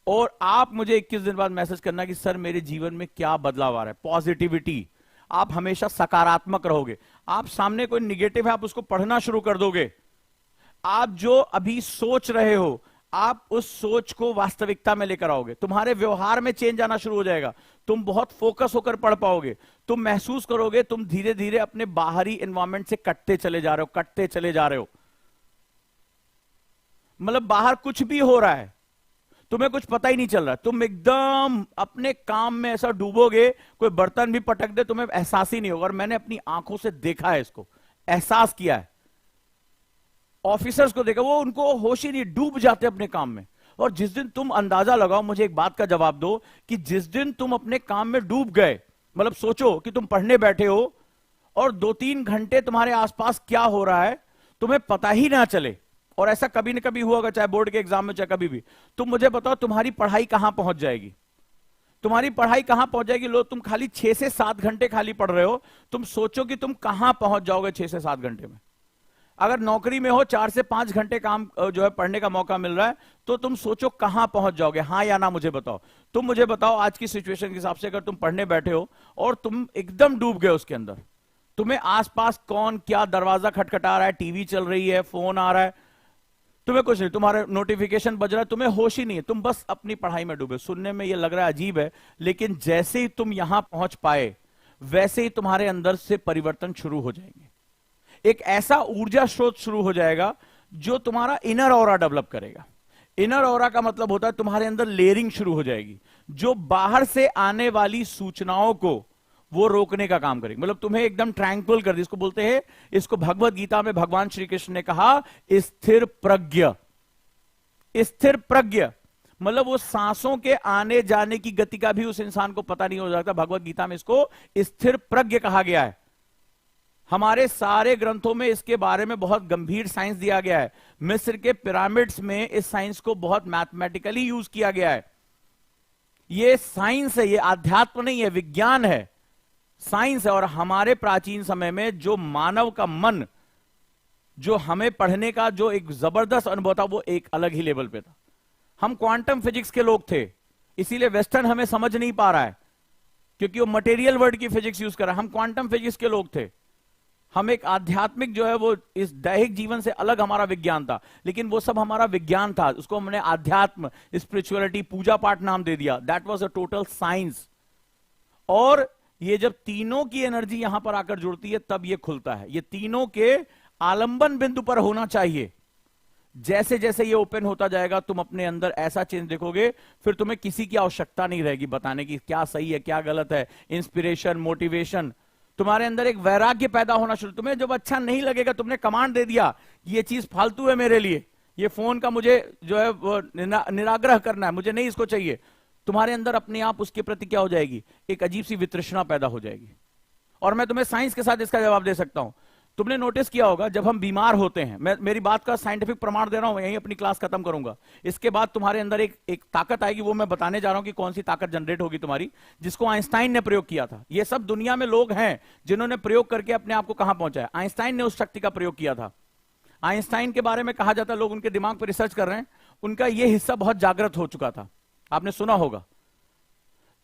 और आप मुझे 21 दिन बाद मैसेज करना कि सर मेरे जीवन में क्या बदलाव आ रहा है, पॉजिटिविटी, आप हमेशा सकारात्मक रहोगे। आप सामने कोई निगेटिव है, आप उसको पढ़ना शुरू कर दोगे। आप जो अभी सोच रहे हो, आप उस सोच को वास्तविकता में लेकर आओगे, तुम्हारे व्यवहार में चेंज आना शुरू हो जाएगा, तुम बहुत फोकस होकर पढ़ पाओगे, तुम महसूस करोगे तुम धीरे धीरे अपने बाहरी एनवायरमेंट से कटते चले जा रहे हो, कटते चले जा रहे हो। मतलब बाहर कुछ भी हो रहा है, तुम्हें कुछ पता ही नहीं चल रहा, तुम एकदम अपने काम में ऐसा डूबोगे, कोई बर्तन भी पटक दे तुम्हें एहसास ही नहीं होगा। और मैंने अपनी आंखों से देखा है, इसको एहसास किया है। ऑफिसर्स को देखा, वो उनको होश ही नहीं, डूब जाते अपने काम में। और जिस दिन तुम अंदाजा लगाओ, मुझे एक बात का जवाब दो कि जिस दिन तुम अपने काम में डूब गए, मतलब सोचो कि तुम पढ़ने बैठे हो और 2-3 घंटे तुम्हारे आसपास क्या हो रहा है तुम्हें पता ही ना चले, और ऐसा कभी न कभी हुआ होगा, चाहे बोर्ड के एग्जाम में चाहे कभी भी, तुम मुझे बताओ तुम्हारी पढ़ाई कहां पहुंच जाएगी? तुम्हारी पढ़ाई कहां पहुंच जाएगी? लो, तुम खाली 6 से 7 घंटे खाली पढ़ रहे हो, तुम सोचो कि तुम कहां पहुंच जाओगे 6 से 7 घंटे में। अगर नौकरी में हो, 4 से 5 घंटे काम जो है पढ़ने का मौका मिल रहा है, तो तुम सोचो कहां पहुंच जाओगे। हाँ या ना मुझे बताओ। तुम मुझे बताओ आज की सिचुएशन के हिसाब से, अगर तुम पढ़ने बैठे हो और तुम एकदम डूब गए उसके अंदर, तुम्हें आसपास कौन क्या दरवाजा खटखटा रहा है, टीवी चल रही है, फोन आ रहा है, तुम्हें कुछ नहीं, तुम्हारे नोटिफिकेशन बज रहा है, तुम्हें होश ही नहीं है, तुम बस अपनी पढ़ाई में डूबे। सुनने में ये लग रहा है अजीब है, लेकिन जैसे ही तुम यहां पहुंच पाए, वैसे ही तुम्हारे अंदर से परिवर्तन शुरू हो जाएंगे। एक ऐसा ऊर्जा स्रोत शुरू हो जाएगा जो तुम्हारा इनर ऑरा डेवलप करेगा। इनर ऑरा का मतलब होता है तुम्हारे अंदर लेयरिंग शुरू हो जाएगी, जो बाहर से आने वाली सूचनाओं को वो रोकने का काम करेगी। मतलब तुम्हें एकदम ट्रैंक्विल कर दी, इसको बोलते हैं, इसको भगवत गीता में भगवान श्री कृष्ण ने कहा स्थिर प्रज्ञ। स्थिर प्रज्ञ मतलब वो सांसों के आने जाने की गति का भी उस इंसान को पता नहीं हो जाता। भगवत गीता में इसको स्थिर प्रज्ञ कहा गया है। हमारे सारे ग्रंथों में इसके बारे में बहुत गंभीर साइंस दिया गया है। मिस्र के पिरामिड्स में इस साइंस को बहुत मैथमेटिकली यूज किया गया है। ये साइंस है, ये अध्यात्म नहीं है, विज्ञान है, साइंस है। और हमारे प्राचीन समय में जो मानव का मन, जो हमें पढ़ने का जो एक जबरदस्त अनुभव था, वो एक अलग ही लेवल पे था। हम क्वांटम फिजिक्स के लोग थे, इसीलिए वेस्टर्न हमें समझ नहीं पा रहा है, क्योंकि वो मटेरियल वर्ल्ड की फिजिक्स यूज कर रहा है। हम क्वांटम फिजिक्स के लोग थे। हम एक आध्यात्मिक जो है वो इस दैहिक जीवन से अलग हमारा विज्ञान था, लेकिन वो सब हमारा विज्ञान था, उसको हमने आध्यात्म, स्पिरिचुअलिटी, पूजा पाठ नाम दे दिया। That was a total science. और ये जब तीनों की एनर्जी यहां पर आकर जुड़ती है तब ये खुलता है। ये तीनों के आलंबन बिंदु पर होना चाहिए। जैसे जैसे ये ओपन होता जाएगा, तुम अपने अंदर ऐसा चेंज देखोगे, फिर तुम्हें किसी की आवश्यकता नहीं रहेगी बताने की क्या सही है क्या गलत है। इंस्पिरेशन, मोटिवेशन, तुम्हारे अंदर एक वैराग्य पैदा होना शुरू। तुम्हें जब अच्छा नहीं लगेगा, तुमने कमांड दे दिया ये चीज फालतू है मेरे लिए, ये फोन का मुझे जो है वो निराग्रह करना है, मुझे नहीं इसको चाहिए, तुम्हारे अंदर अपने आप उसके प्रति क्या हो जाएगी, एक अजीब सी वितृष्णा पैदा हो जाएगी। और मैं तुम्हें साइंस के साथ इसका जवाब दे सकता हूं। तुमने नोटिस किया होगा जब हम बीमार होते हैं, मैं मेरी बात का साइंटिफिक प्रमाण दे रहा हूं, यहीं अपनी क्लास खत्म करूंगा। इसके बाद तुम्हारे अंदर एक ताकत आएगी, वो मैं बताने जा रहा हूं कि कौन सी ताकत जनरेट होगी तुम्हारी, जिसको आइंस्टाइन ने प्रयोग किया था। ये सब दुनिया में लोग हैं जिन्होंने प्रयोग करके अपने आप को कहां पहुंचाया। आइंस्टाइन ने उस शक्ति का प्रयोग किया था। आइंस्टाइन के बारे में कहा जाता है, लोग उनके दिमाग पर रिसर्च कर रहे हैं, उनका यह हिस्सा बहुत जागृत हो चुका था, आपने सुना होगा।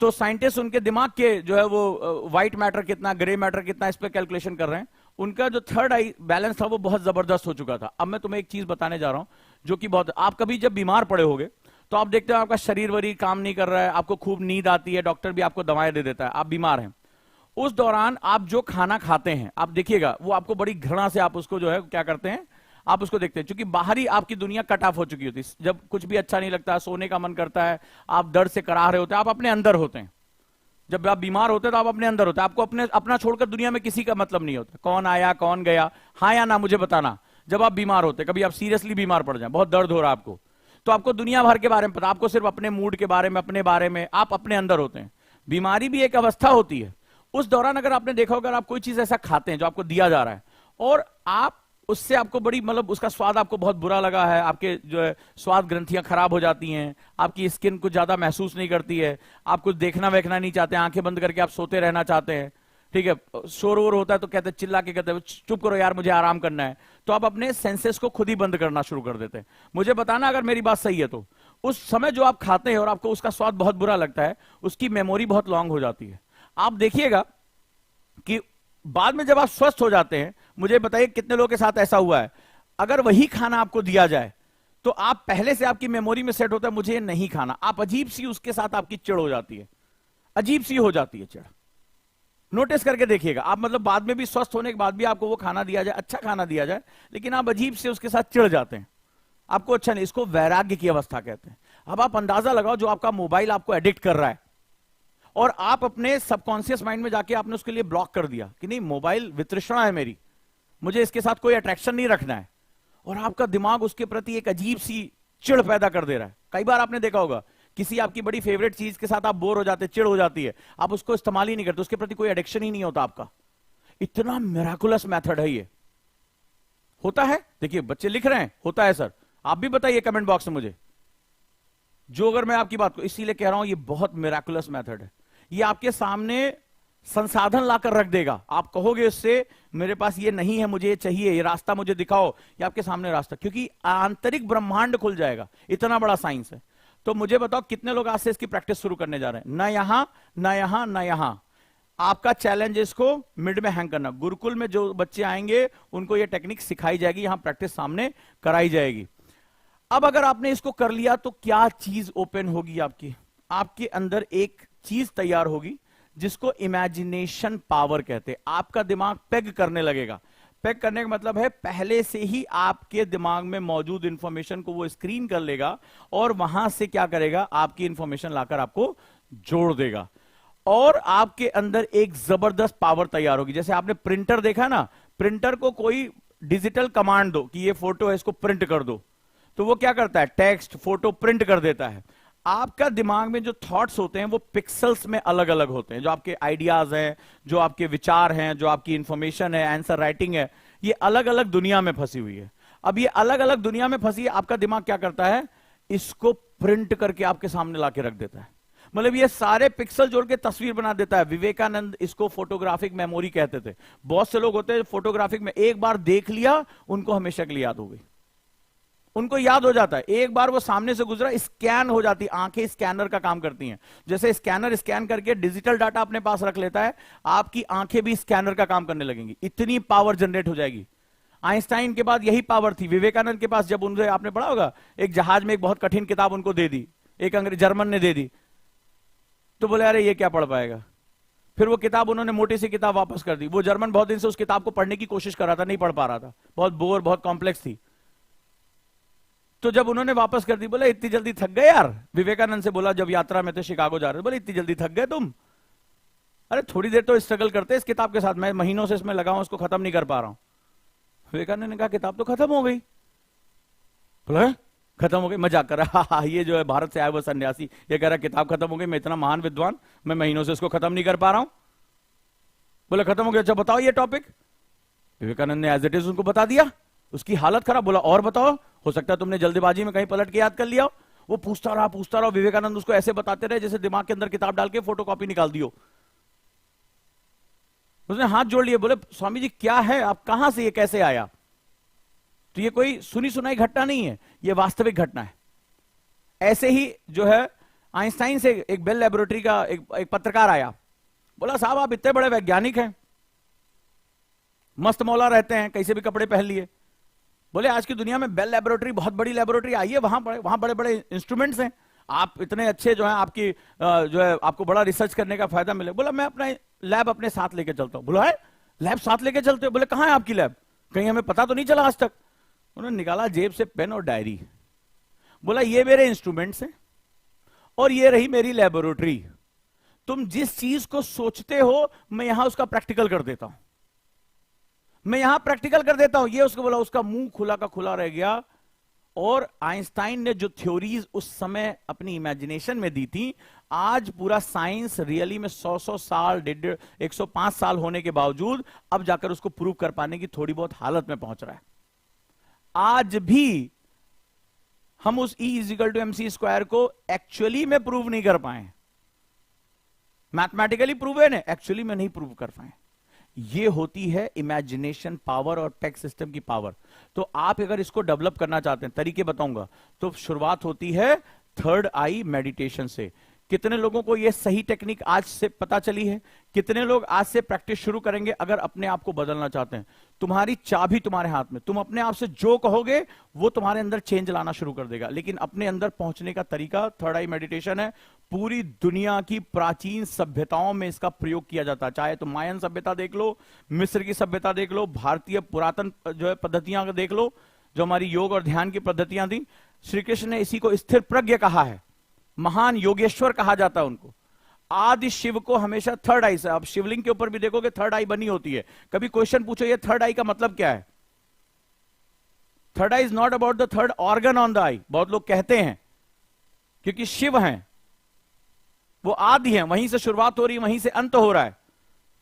तो साइंटिस्ट उनके दिमाग के जो है वो व्हाइट मैटर कितना, ग्रे मैटर कितना, इस पर कैलकुलेशन कर रहे हैं। उनका जो थर्ड आई बैलेंस था वो बहुत जबरदस्त हो चुका था। अब मैं तुम्हें एक चीज बताने जा रहा हूं जो कि बहुत, आप कभी जब बीमार पड़े होगे तो आप देखते हो आपका शरीर वरीर काम नहीं कर रहा है, आपको खूब नींद आती है, डॉक्टर भी आपको दवाएं दे देता है, आप बीमार हैं। उस दौरान आप जो खाना खाते हैं, आप देखिएगा वो आपको बड़ी घृणा से आप उसको जो है क्या करते हैं, आप उसको देखते हैं, क्योंकि बाहरी आपकी दुनिया कट ऑफ हो चुकी होती है। जब कुछ भी अच्छा नहीं लगता है, सोने का मन करता है, आप दर्द से कराह रहे होते हैं, आप अपने अंदर होते हैं। जब आप बीमार होते हैं तो आप अपने अंदर होते हैं, आपको अपना छोड़कर दुनिया में किसी का मतलब नहीं होता, कौन आया कौन गया, हाँ या ना मुझे बताना। जब आप बीमार होते, कभी आप सीरियसली बीमार पड़ जाए, बहुत दर्द हो रहा है आपको, तो आपको दुनिया भर के बारे में पता, आपको सिर्फ अपने मूड के बारे में, अपने बारे में, आप अपने अंदर होते हैं। बीमारी भी एक अवस्था होती है। उस दौरान अगर आपने देखा होगा, अगर आप कोई चीज ऐसा खाते हैं जो आपको दिया जा रहा है और आप उससे आपको बड़ी मतलब उसका स्वाद आपको बहुत बुरा लगा है, आपके जो है स्वाद ग्रंथियां खराब हो जाती हैं, आपकी स्किन कुछ ज्यादा महसूस नहीं करती है, आप कुछ देखना वेखना नहीं चाहते, आंखें बंद करके आप सोते रहना चाहते हैं, ठीक है, शोर वोर होता है तो कहते चिल्ला के कहते चुप करो यार मुझे आराम करना है, तो आप अपने सेंसेस को खुद ही बंद करना शुरू कर देते हैं। मुझे बताना अगर मेरी बात सही है तो उस समय जो आप खाते हैं और आपको उसका स्वाद बहुत बुरा लगता है, उसकी मेमोरी बहुत लॉन्ग हो जाती है। आप देखिएगा कि बाद में जब आप स्वस्थ हो जाते हैं, मुझे बताइए कितने लोगों के साथ ऐसा हुआ है, अगर वही खाना आपको दिया जाए तो आप पहले से आपकी मेमोरी में सेट होता है मुझे ये नहीं खाना, आप अजीब सी उसके साथ आपकी चिड़ हो जाती है, अजीब सी हो जाती है चिड़। नोटिस करके देखिएगा आप, मतलब बाद में भी स्वस्थ होने के बाद भी आपको वो खाना दिया जाए, अच्छा खाना दिया जाए, लेकिन आप अजीब से उसके साथ चिढ़ जाते हैं, आपको अच्छा नहीं। इसको वैराग्य की अवस्था कहते हैं। अब आप अंदाजा लगाओ जो आपका मोबाइल आपको एडिक्ट कर रहा है और आप अपने सबकॉन्शियस माइंड में जाके आपने उसके लिए ब्लॉक कर दिया कि नहीं मोबाइल वितृष्णा है मेरी, मुझे इसके साथ कोई अट्रैक्शन नहीं रखना है, और आपका दिमाग उसके प्रति एक अजीब सी चिढ़ पैदा कर दे रहा है। कई बार आपने देखा होगा किसी आपकी बड़ी फेवरेट चीज के साथ आप बोर हो जाते, चिढ़ हो जाती है, आप उसको इस्तेमाल ही नहीं करते, उसके प्रति कोई एडिक्शन ही नहीं होता आपका। इतना मिराकुलस मेथड है ये। होता है, देखिए बच्चे लिख रहे हैं होता है सर, आप भी बताइए कमेंट बॉक्स में मुझे, जो अगर मैं आपकी बात को इसीलिए कह रहा हूं ये बहुत मिराकुलस मेथड है। ये आपके सामने संसाधन लाकर रख देगा, आप कहोगे उससे मेरे पास ये नहीं है, मुझे ये चाहिए, ये रास्ता मुझे दिखाओ, ये आपके सामने रास्ता, क्योंकि आंतरिक ब्रह्मांड खुल जाएगा। इतना बड़ा साइंस है। तो मुझे बताओ कितने लोग आज से इसकी प्रैक्टिस शुरू करने जा रहे हैं? ना यहां ना यहां ना यहां। आपका चैलेंज इसको मिड में हैंग करना। गुरुकुल में जो बच्चे आएंगे उनको ये टेक्निक सिखाई जाएगी, यहां प्रैक्टिस सामने कराई जाएगी। अब अगर आपने इसको कर लिया तो क्या चीज ओपन होगी आपकी? आपके अंदर एक चीज तैयार होगी जिसको इमेजिनेशन पावर कहते हैं। आपका दिमाग पेग करने लगेगा। पेग करने का मतलब है पहले से ही आपके दिमाग में मौजूद इंफॉर्मेशन को वो स्क्रीन कर लेगा और वहां से क्या करेगा, आपकी इंफॉर्मेशन लाकर आपको जोड़ देगा और आपके अंदर एक जबरदस्त पावर तैयार होगी। जैसे आपने प्रिंटर देखा ना, प्रिंटर को कोई डिजिटल कमांड दो कि ये फोटो है इसको प्रिंट कर दो, तो वो क्या करता है, टेक्स्ट फोटो प्रिंट कर देता है। आपका दिमाग में जो थॉट्स होते हैं वो पिक्सल्स में अलग अलग होते हैं। जो आपके आइडियाज हैं, जो आपके विचार हैं, जो आपकी इंफॉर्मेशन है, आंसर राइटिंग है, ये अलग अलग दुनिया में फंसी हुई है। अब ये अलग अलग दुनिया में फंसी है, आपका दिमाग क्या करता है, इसको प्रिंट करके आपके सामने लाके रख देता है। मतलब ये सारे पिक्सल जोड़ के तस्वीर बना देता है। विवेकानंद इसको फोटोग्राफिक मेमोरी कहते थे। बहुत से लोग होते हैं फोटोग्राफिक में एक बार देख लिया उनको हमेशा के लिए याद हो गई, उनको याद हो जाता है। एक बार वो सामने से गुजरा, स्कैन हो जाती, आंखें स्कैनर का काम करती हैं। जैसे स्कैनर स्कैन करके डिजिटल डाटा अपने पास रख लेता है, आपकी आंखें भी स्कैनर का काम करने लगेंगी। इतनी पावर जनरेट हो जाएगी। आइंस्टाइन के पास यही पावर थी। विवेकानंद के पास जब उनसे, आपने पढ़ा होगा, एक जहाज में एक बहुत कठिन किताब उनको दे दी, एक अंग्रेज जर्मन ने दे दी, तो बोले अरे ये क्या पढ़ पाएगा। फिर वो किताब उन्होंने मोटी सी किताब वापस कर दी। वो जर्मन बहुत दिन से उस किताब को पढ़ने की कोशिश कर रहा था, नहीं पढ़ पा रहा था, बहुत बोर, बहुत कॉम्प्लेक्स थी। तो जब उन्होंने वापस कर दी, बोला इतनी जल्दी थक गए यार। विवेकानंद से बोला जब यात्रा में थे शिकागो जा रहे थे, बोले इतनी जल्दी थक गए तुम, अरे थोड़ी देर तो स्ट्रगल करते इस किताब के साथ, मैं महीनों से इसमें लगा हूं, उसको खत्म नहीं कर पा रहा हूं। विवेकानंद ने कहा किताब तो खत्म हो गई। बोला खत्म हो गई, मजाक कर रहा, हा, ये जो है भारत से आया वो सन्यासी ये कह रहा किताब खत्म हो गई, मैं इतना महान विद्वान, मैं महीनों से इसको खत्म नहीं कर पा रहा हूं। बोला खत्म हो गया, अच्छा बताओ ये टॉपिक। विवेकानंद ने एज इट इज उनको बता दिया। उसकी हालत खराब। बोला और बताओ, हो सकता है तुमने जल्दबाजी में कहीं पलट के याद कर लिया। वो पूछता रहा। विवेकानंद उसको ऐसे बताते रहे जैसे दिमाग के अंदर किताब डाल के फोटोकॉपी निकाल दियो। उसने हाथ जोड़ लिए, बोले स्वामी जी क्या है, आप कहां से, ये कैसे आया? तो ये कोई सुनी सुनाई घटना नहीं है, ये वास्तविक घटना है। ऐसे ही जो है आइंस्टाइन से एक बेल लेबोरेटरी का एक पत्रकार आया। बोला साहब आप इतने बड़े वैज्ञानिक हैं, मस्त मौला रहते हैं, कैसे भी कपड़े पहन लिए। बोले आज की दुनिया में बेल लेबोरेटरी बहुत बड़ी लेबोरेटरी आई है, वहां बड़े बड़े इंस्ट्रूमेंट्स हैं, आप इतने अच्छे जो है, आपकी जो है आपको बड़ा रिसर्च करने का फायदा मिले। बोला मैं अपना लैब अपने साथ लेके चलता हूं। बोला है लैब साथ लेके चलते हो? बोले कहां है आपकी लैब, कहीं हमें पता तो नहीं चला आज तक। उन्होंने निकाला जेब से पेन और डायरी। बोला ये मेरे इंस्ट्रूमेंट्स हैं और ये रही मेरी लेबोरेटरी, तुम जिस चीज को सोचते हो मैं यहां उसका प्रैक्टिकल कर देता हूं, मैं यहां प्रैक्टिकल कर देता हूं। ये उसको बोला, उसका मुंह खुला का खुला रह गया और आइंस्टाइन ने जो थ्योरीज उस समय अपनी इमेजिनेशन में दी थी, आज पूरा साइंस रियली में 100 साल 105 साल होने के बावजूद अब जाकर उसको प्रूव कर पाने की थोड़ी बहुत हालत में पहुंच रहा है। आज भी हम उस E=mc² को एक्चुअली में प्रूव नहीं कर पाए, मैथमेटिकली प्रूवन है, एक्चुअली में नहीं प्रूव कर पाए। ये होती है इमेजिनेशन पावर और टेक सिस्टम की पावर। तो आप अगर इसको डेवलप करना चाहते हैं, तरीके बताऊंगा, तो शुरुआत होती है थर्ड आई मेडिटेशन से। कितने लोगों को यह सही टेक्निक आज से पता चली है? कितने लोग आज से प्रैक्टिस शुरू करेंगे? अगर अपने आप को बदलना चाहते हैं, तुम्हारी चाबी तुम्हारे हाथ में, तुम अपने आप से जो कहोगे वो तुम्हारे अंदर चेंज लाना शुरू कर देगा। लेकिन अपने अंदर पहुंचने का तरीका थर्ड आई मेडिटेशन है। पूरी दुनिया की प्राचीन सभ्यताओं में इसका प्रयोग किया जाता है, चाहे तुम मायन सभ्यता देख लो, मिस्र की सभ्यता देख लो, भारतीय पुरातन जो है पद्धतियां देख लो, जो हमारी योग और ध्यान की पद्धतियां थी। श्री कृष्ण ने इसी को स्थिर प्रज्ञ कहा है, महान योगेश्वर कहा जाता है उनको। आदि शिव को हमेशा थर्ड आई से, आप शिवलिंग के ऊपर भी देखोगे थर्ड आई बनी होती है। कभी क्वेश्चन पूछो ये थर्ड आई का मतलब क्या है? Third eye is not about the third organ on the eye, बहुत लोग कहते हैं, क्योंकि शिव हैं, वो आदि हैं, वहीं से शुरुआत हो रही है, वहीं से अंत हो रहा है।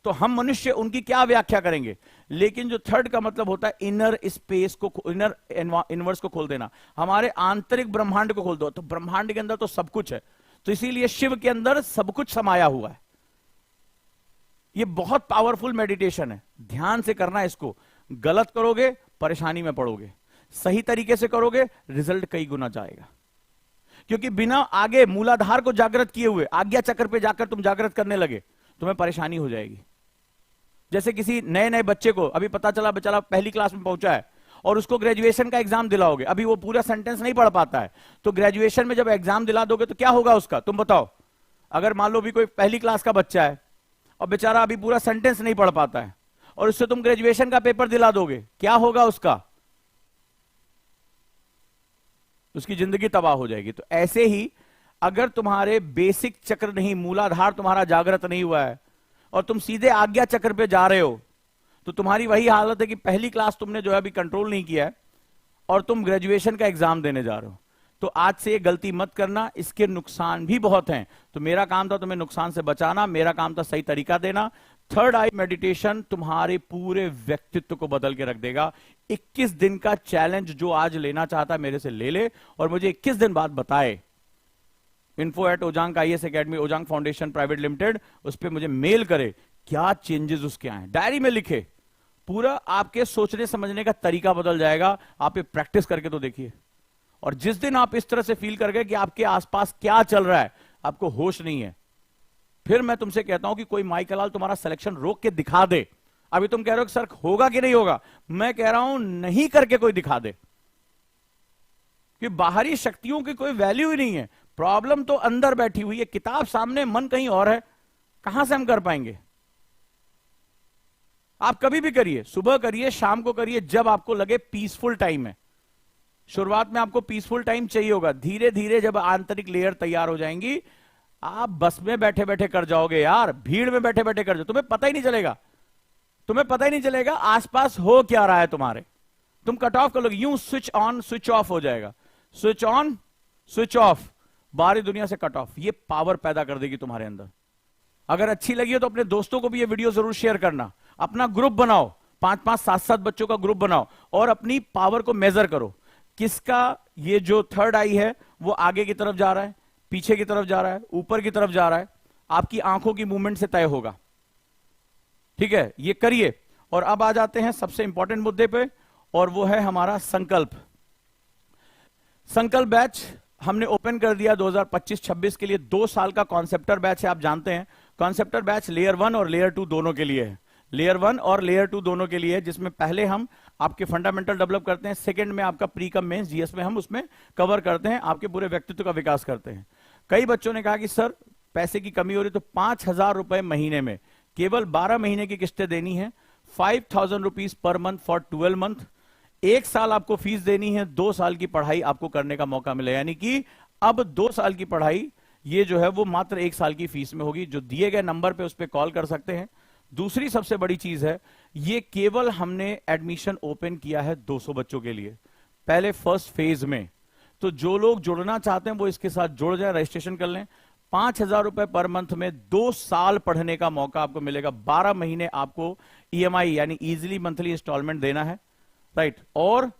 तो हम मनुष्य उनकी क्या व्याख्या करेंगे? लेकिन जो थर्ड का मतलब होता है इनर स्पेस को, इनर इनवर्स को खोल देना, हमारे आंतरिक ब्रह्मांड को खोल दो। तो ब्रह्मांड के अंदर तो सब कुछ है, तो इसीलिए शिव के अंदर सब कुछ समाया हुआ है। ये बहुत पावरफुल मेडिटेशन है, ध्यान से करना है इसको। गलत करोगे परेशानी में पड़ोगे, सही तरीके से करोगे रिजल्ट कई गुना जाएगा। क्योंकि बिना आगे मूलाधार को जागृत किए हुए आज्ञा चक्र पे जाकर तुम जागृत करने लगे, तुम्हें परेशानी हो जाएगी। जैसे किसी नए नए बच्चे को अभी पता चला बेचारा पहली क्लास में पहुंचा है और उसको ग्रेजुएशन का एग्जाम दिलाओगे, अभी वो पूरा सेंटेंस नहीं पढ़ पाता है, तो ग्रेजुएशन में जब एग्जाम दिला दोगे तो क्या होगा उसका, तुम बताओ। अगर मान लो भी कोई पहली क्लास का बच्चा है और बेचारा अभी पूरा सेंटेंस नहीं पढ़ पाता है और उससे तुम ग्रेजुएशन का पेपर दिला दोगे, क्या होगा उसका? उसकी जिंदगी तबाह हो जाएगी। तो ऐसे ही अगर तुम्हारे बेसिक चक्र नहीं, मूलाधार तुम्हारा जागृत नहीं हुआ है और तुम सीधे आज्ञा चक्र पे जा रहे हो, तो तुम्हारी वही हालत है कि पहली क्लास तुमने जो है अभी कंट्रोल नहीं किया है और तुम ग्रेजुएशन का एग्जाम देने जा रहे हो। तो आज से ये गलती मत करना, इसके नुकसान भी बहुत हैं। तो मेरा काम था तुम्हें नुकसान से बचाना, मेरा काम था सही तरीका देना। थर्ड आई मेडिटेशन तुम्हारे पूरे व्यक्तित्व को बदल के रख देगा। 21 दिन का चैलेंज जो आज लेना चाहता है मेरे से ले ले और मुझे 21 दिन बाद बताए। info@ojang IAS Academy, Ojang foundation private limited, उस पर मुझे मेल करे क्या चेंजेस उसके आए, डायरी में लिखे। पूरा आपके सोचने समझने का तरीका बदल जाएगा। आप ये प्रैक्टिस करके तो देखिए, और जिस दिन आप इस तरह से फील कर गए कि आपके आसपास क्या चल रहा है, आपको होश नहीं है, फिर मैं तुमसे कहता हूं कि कोई माइकलाल तुम्हारा सिलेक्शन रोक के दिखा दे। अभी तुम कह रहे हो कि सर होगा कि नहीं होगा, मैं कह रहा हूं नहीं करके कोई दिखा दे, कि बाहरी शक्तियों की कोई वैल्यू ही नहीं है। प्रॉब्लम तो अंदर बैठी हुई है, किताब सामने, मन कहीं और है, कहां से हम कर पाएंगे? आप कभी भी करिए, सुबह करिए, शाम को करिए, जब आपको लगे पीसफुल टाइम है। शुरुआत में आपको पीसफुल टाइम चाहिए होगा, धीरे धीरे जब आंतरिक लेयर तैयार हो जाएंगी, आप बस में बैठे बैठे कर जाओगे यार, भीड़ में बैठे बैठे कर जाओ, तुम्हें पता ही नहीं चलेगा, तुम्हें पता ही नहीं चलेगा आसपास हो क्या रहा है तुम्हारे। तुम कट ऑफ कर लोगे, यूं स्विच ऑन स्विच ऑफ हो जाएगा, स्विच ऑन स्विच ऑफ, बाहरी दुनिया से कट ऑफ। ये पावर पैदा कर देगी तुम्हारे अंदर। अगर अच्छी लगी हो तो अपने दोस्तों को भी ये वीडियो जरूर शेयर करना, अपना ग्रुप बनाओ, 5-5, 7-7 बच्चों का ग्रुप बनाओ और अपनी पावर को मेजर करो। किसका ये जो थर्ड आई है वो आगे की तरफ जा रहा है, पीछे की तरफ जा रहा है, ऊपर की तरफ जा रहा है, आपकी आंखों की मूवमेंट से तय होगा। ठीक है, ये करिए। और अब आ जाते हैं सबसे इंपॉर्टेंट मुद्दे पे, और वो है हमारा संकल्प। संकल्प बैच हमने ओपन कर दिया 2025-26 के लिए। 2 साल का कॉन्सेप्टर बैच है, आप जानते हैं। कॉन्सेप्टर बैच लेयर 1 और लेयर 2 दोनों के लिए है, लेयर 1 और लेयर 2 दोनों के लिए है, जिसमें पहले हम आपके फंडामेंटल डेवलप करते हैं, सेकंड में आपका प्री कम मेंस जीएस में हम उसमें कवर करते हैं, आपके पूरे व्यक्तित्व का विकास करते हैं। कई बच्चों ने कहा कि सर पैसे की कमी हो रही, तो 5,000 रुपए महीने में केवल 12 महीने की किस्तें देनी है, 5,000 rupees per month for 12 month. 1 साल आपको फीस देनी है, 2 साल की पढ़ाई आपको करने का मौका मिले। यानी कि अब 2 साल की पढ़ाई ये जो है वो मात्र 1 साल की फीस में होगी। जो दिए गए नंबर पे उस पर कॉल कर सकते हैं। दूसरी सबसे बड़ी चीज है, ये केवल हमने एडमिशन ओपन किया है 200 बच्चों के लिए। पहले फर्स्ट फेज में। तो जो लोग जुड़ना चाहते हैं वो इसके साथ जुड़ जाए, रजिस्ट्रेशन कर लें। 5,000 रुपए पर मंथ में 2 साल पढ़ने का मौका आपको मिलेगा। 12 महीने आपको ईएमआई यानी इजीली मंथली इंस्टॉलमेंट देना है, राइट। और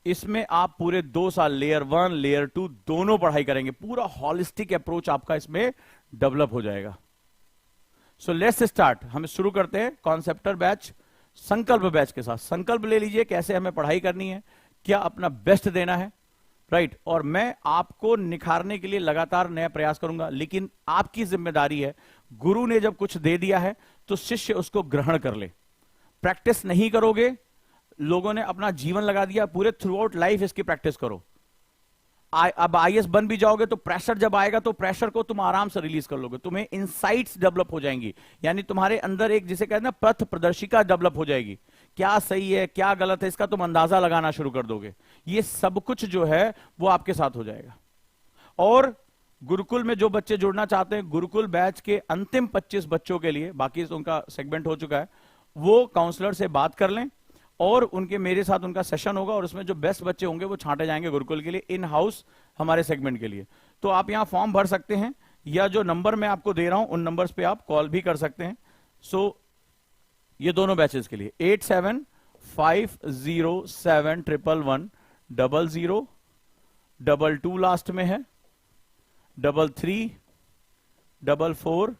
इसमें आप पूरे 2 साल लेयर 1 लेयर 2 दोनों पढ़ाई करेंगे। पूरा हॉलिस्टिक अप्रोच आपका इसमें डेवलप हो जाएगा। So let's start. हम शुरू करते हैं कॉन्सेप्टर बैच, संकल्प बैच के साथ। संकल्प ले लीजिए कैसे हमें पढ़ाई करनी है, क्या अपना बेस्ट देना है, राइट। और मैं आपको निखारने के लिए लगातार नया प्रयास करूंगा, लेकिन आपकी जिम्मेदारी है। गुरु ने जब कुछ दे दिया है तो शिष्य उसको ग्रहण कर ले। प्रैक्टिस नहीं करोगे, लोगों ने अपना जीवन लगा दिया, पूरे थ्रू आउट लाइफ इसकी प्रैक्टिस करो। अब आईएएस बन भी जाओगे तो प्रेशर जब आएगा तो प्रेशर को तुम आराम से रिलीज कर लोगे। तुम्हें इनसाइट्स डेवलप हो जाएंगी, यानी तुम्हारे अंदर एक जिसे कहते हैं ना पथ प्रदर्शिका डेवलप हो जाएगी। क्या सही है क्या गलत है इसका तुम अंदाजा लगाना शुरू कर दोगे। ये सब कुछ जो है वो आपके साथ हो जाएगा। और गुरुकुल में जो बच्चे जुड़ना चाहते हैं, गुरुकुल बैच के अंतिम 25 बच्चों के लिए, बाकी उनका सेगमेंट हो चुका है, वो काउंसलर से बात कर लें और उनके मेरे साथ उनका सेशन होगा और उसमें जो बेस्ट बच्चे होंगे वो छांटे जाएंगे गुरुकुल के लिए, इन हाउस हमारे सेगमेंट के लिए। तो आप यहां फॉर्म भर सकते हैं या जो नंबर मैं आपको दे रहा हूं उन नंबर्स पे आप कॉल भी कर सकते हैं। सो ये दोनों बैचेस के लिए 875071110022 लास्ट में है, 3344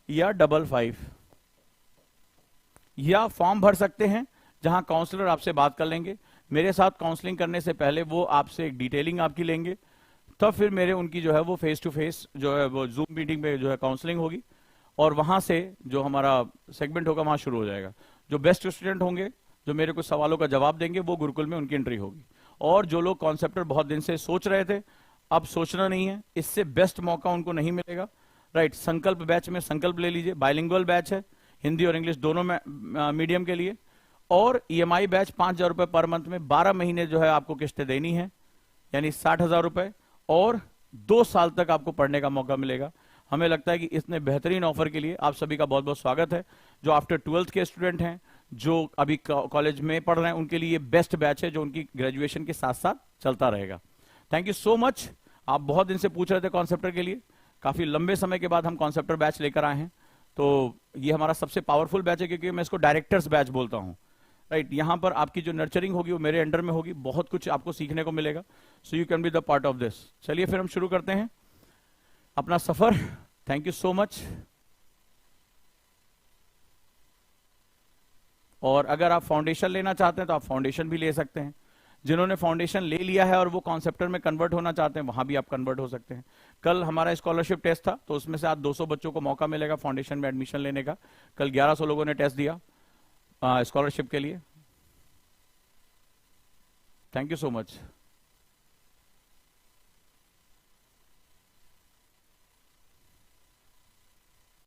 या 55, या फॉर्म भर सकते हैं जहां काउंसलर आपसे बात कर लेंगे। मेरे साथ काउंसलिंग करने से पहले वो आपसे एक डिटेलिंग आपकी लेंगे, तब फिर मेरे उनकी जो है वो फेस टू फेस जो है वो जूम मीटिंग पे जो है काउंसलिंग होगी और वहां से जो हमारा सेगमेंट होगा वहां शुरू हो जाएगा। जो बेस्ट स्टूडेंट होंगे जो मेरे कुछ सवालों का जवाब देंगे वो गुरुकुल में उनकी एंट्री होगी। और जो लोग कॉन्सेप्टर बहुत दिन से सोच रहे थे, अब सोचना नहीं है, इससे बेस्ट मौका उनको नहीं मिलेगा, राइट। संकल्प बैच में संकल्प ले लीजिए, बाइलिंगुअल बैच है, हिंदी और इंग्लिश दोनों में मीडियम के लिए। और ईएमआई बैच 5,000 रुपए पर मंथ में 12 महीने जो है आपको किस्तें देनी है, यानी 60,000 रुपए, और 2 साल तक आपको पढ़ने का मौका मिलेगा। हमें लगता है कि इतने बेहतरीन ऑफर के लिए आप सभी का बहुत बहुत स्वागत है। जो आफ्टर 12th के स्टूडेंट हैं, जो अभी कॉलेज में पढ़ रहे हैं, उनके लिए बेस्ट बैच है जो उनकी ग्रेजुएशन के साथ साथ चलता रहेगा। Thank you so much. आप बहुत दिन से पूछ रहे थे कॉन्सेप्टर के लिए, काफी लंबे समय के बाद हम कॉन्सेप्टर बैच लेकर आए हैं। तो ये हमारा सबसे पावरफुल बैच है क्योंकि मैं इसको डायरेक्टर्स बैच बोलता हूं, राइट। यहां पर आपकी जो नर्चरिंग होगी वो मेरे अंडर में होगी, बहुत कुछ आपको सीखने को मिलेगा। So you can be the part of this. चलिए फिर हम शुरू करते हैं अपना सफर। Thank you so much. और अगर आप फाउंडेशन लेना चाहते हैं तो आप फाउंडेशन भी ले सकते हैं। जिन्होंने फाउंडेशन ले लिया है और वो कॉन्सेप्टर में कन्वर्ट होना चाहते हैं, वहां भी आप कन्वर्ट हो सकते हैं। कल हमारा स्कॉलरशिप टेस्ट था तो उसमें से आज 200 बच्चों को मौका मिलेगा फाउंडेशन में एडमिशन लेने का। कल 1100 लोगों ने टेस्ट दिया स्कॉलरशिप के लिए। Thank you so much.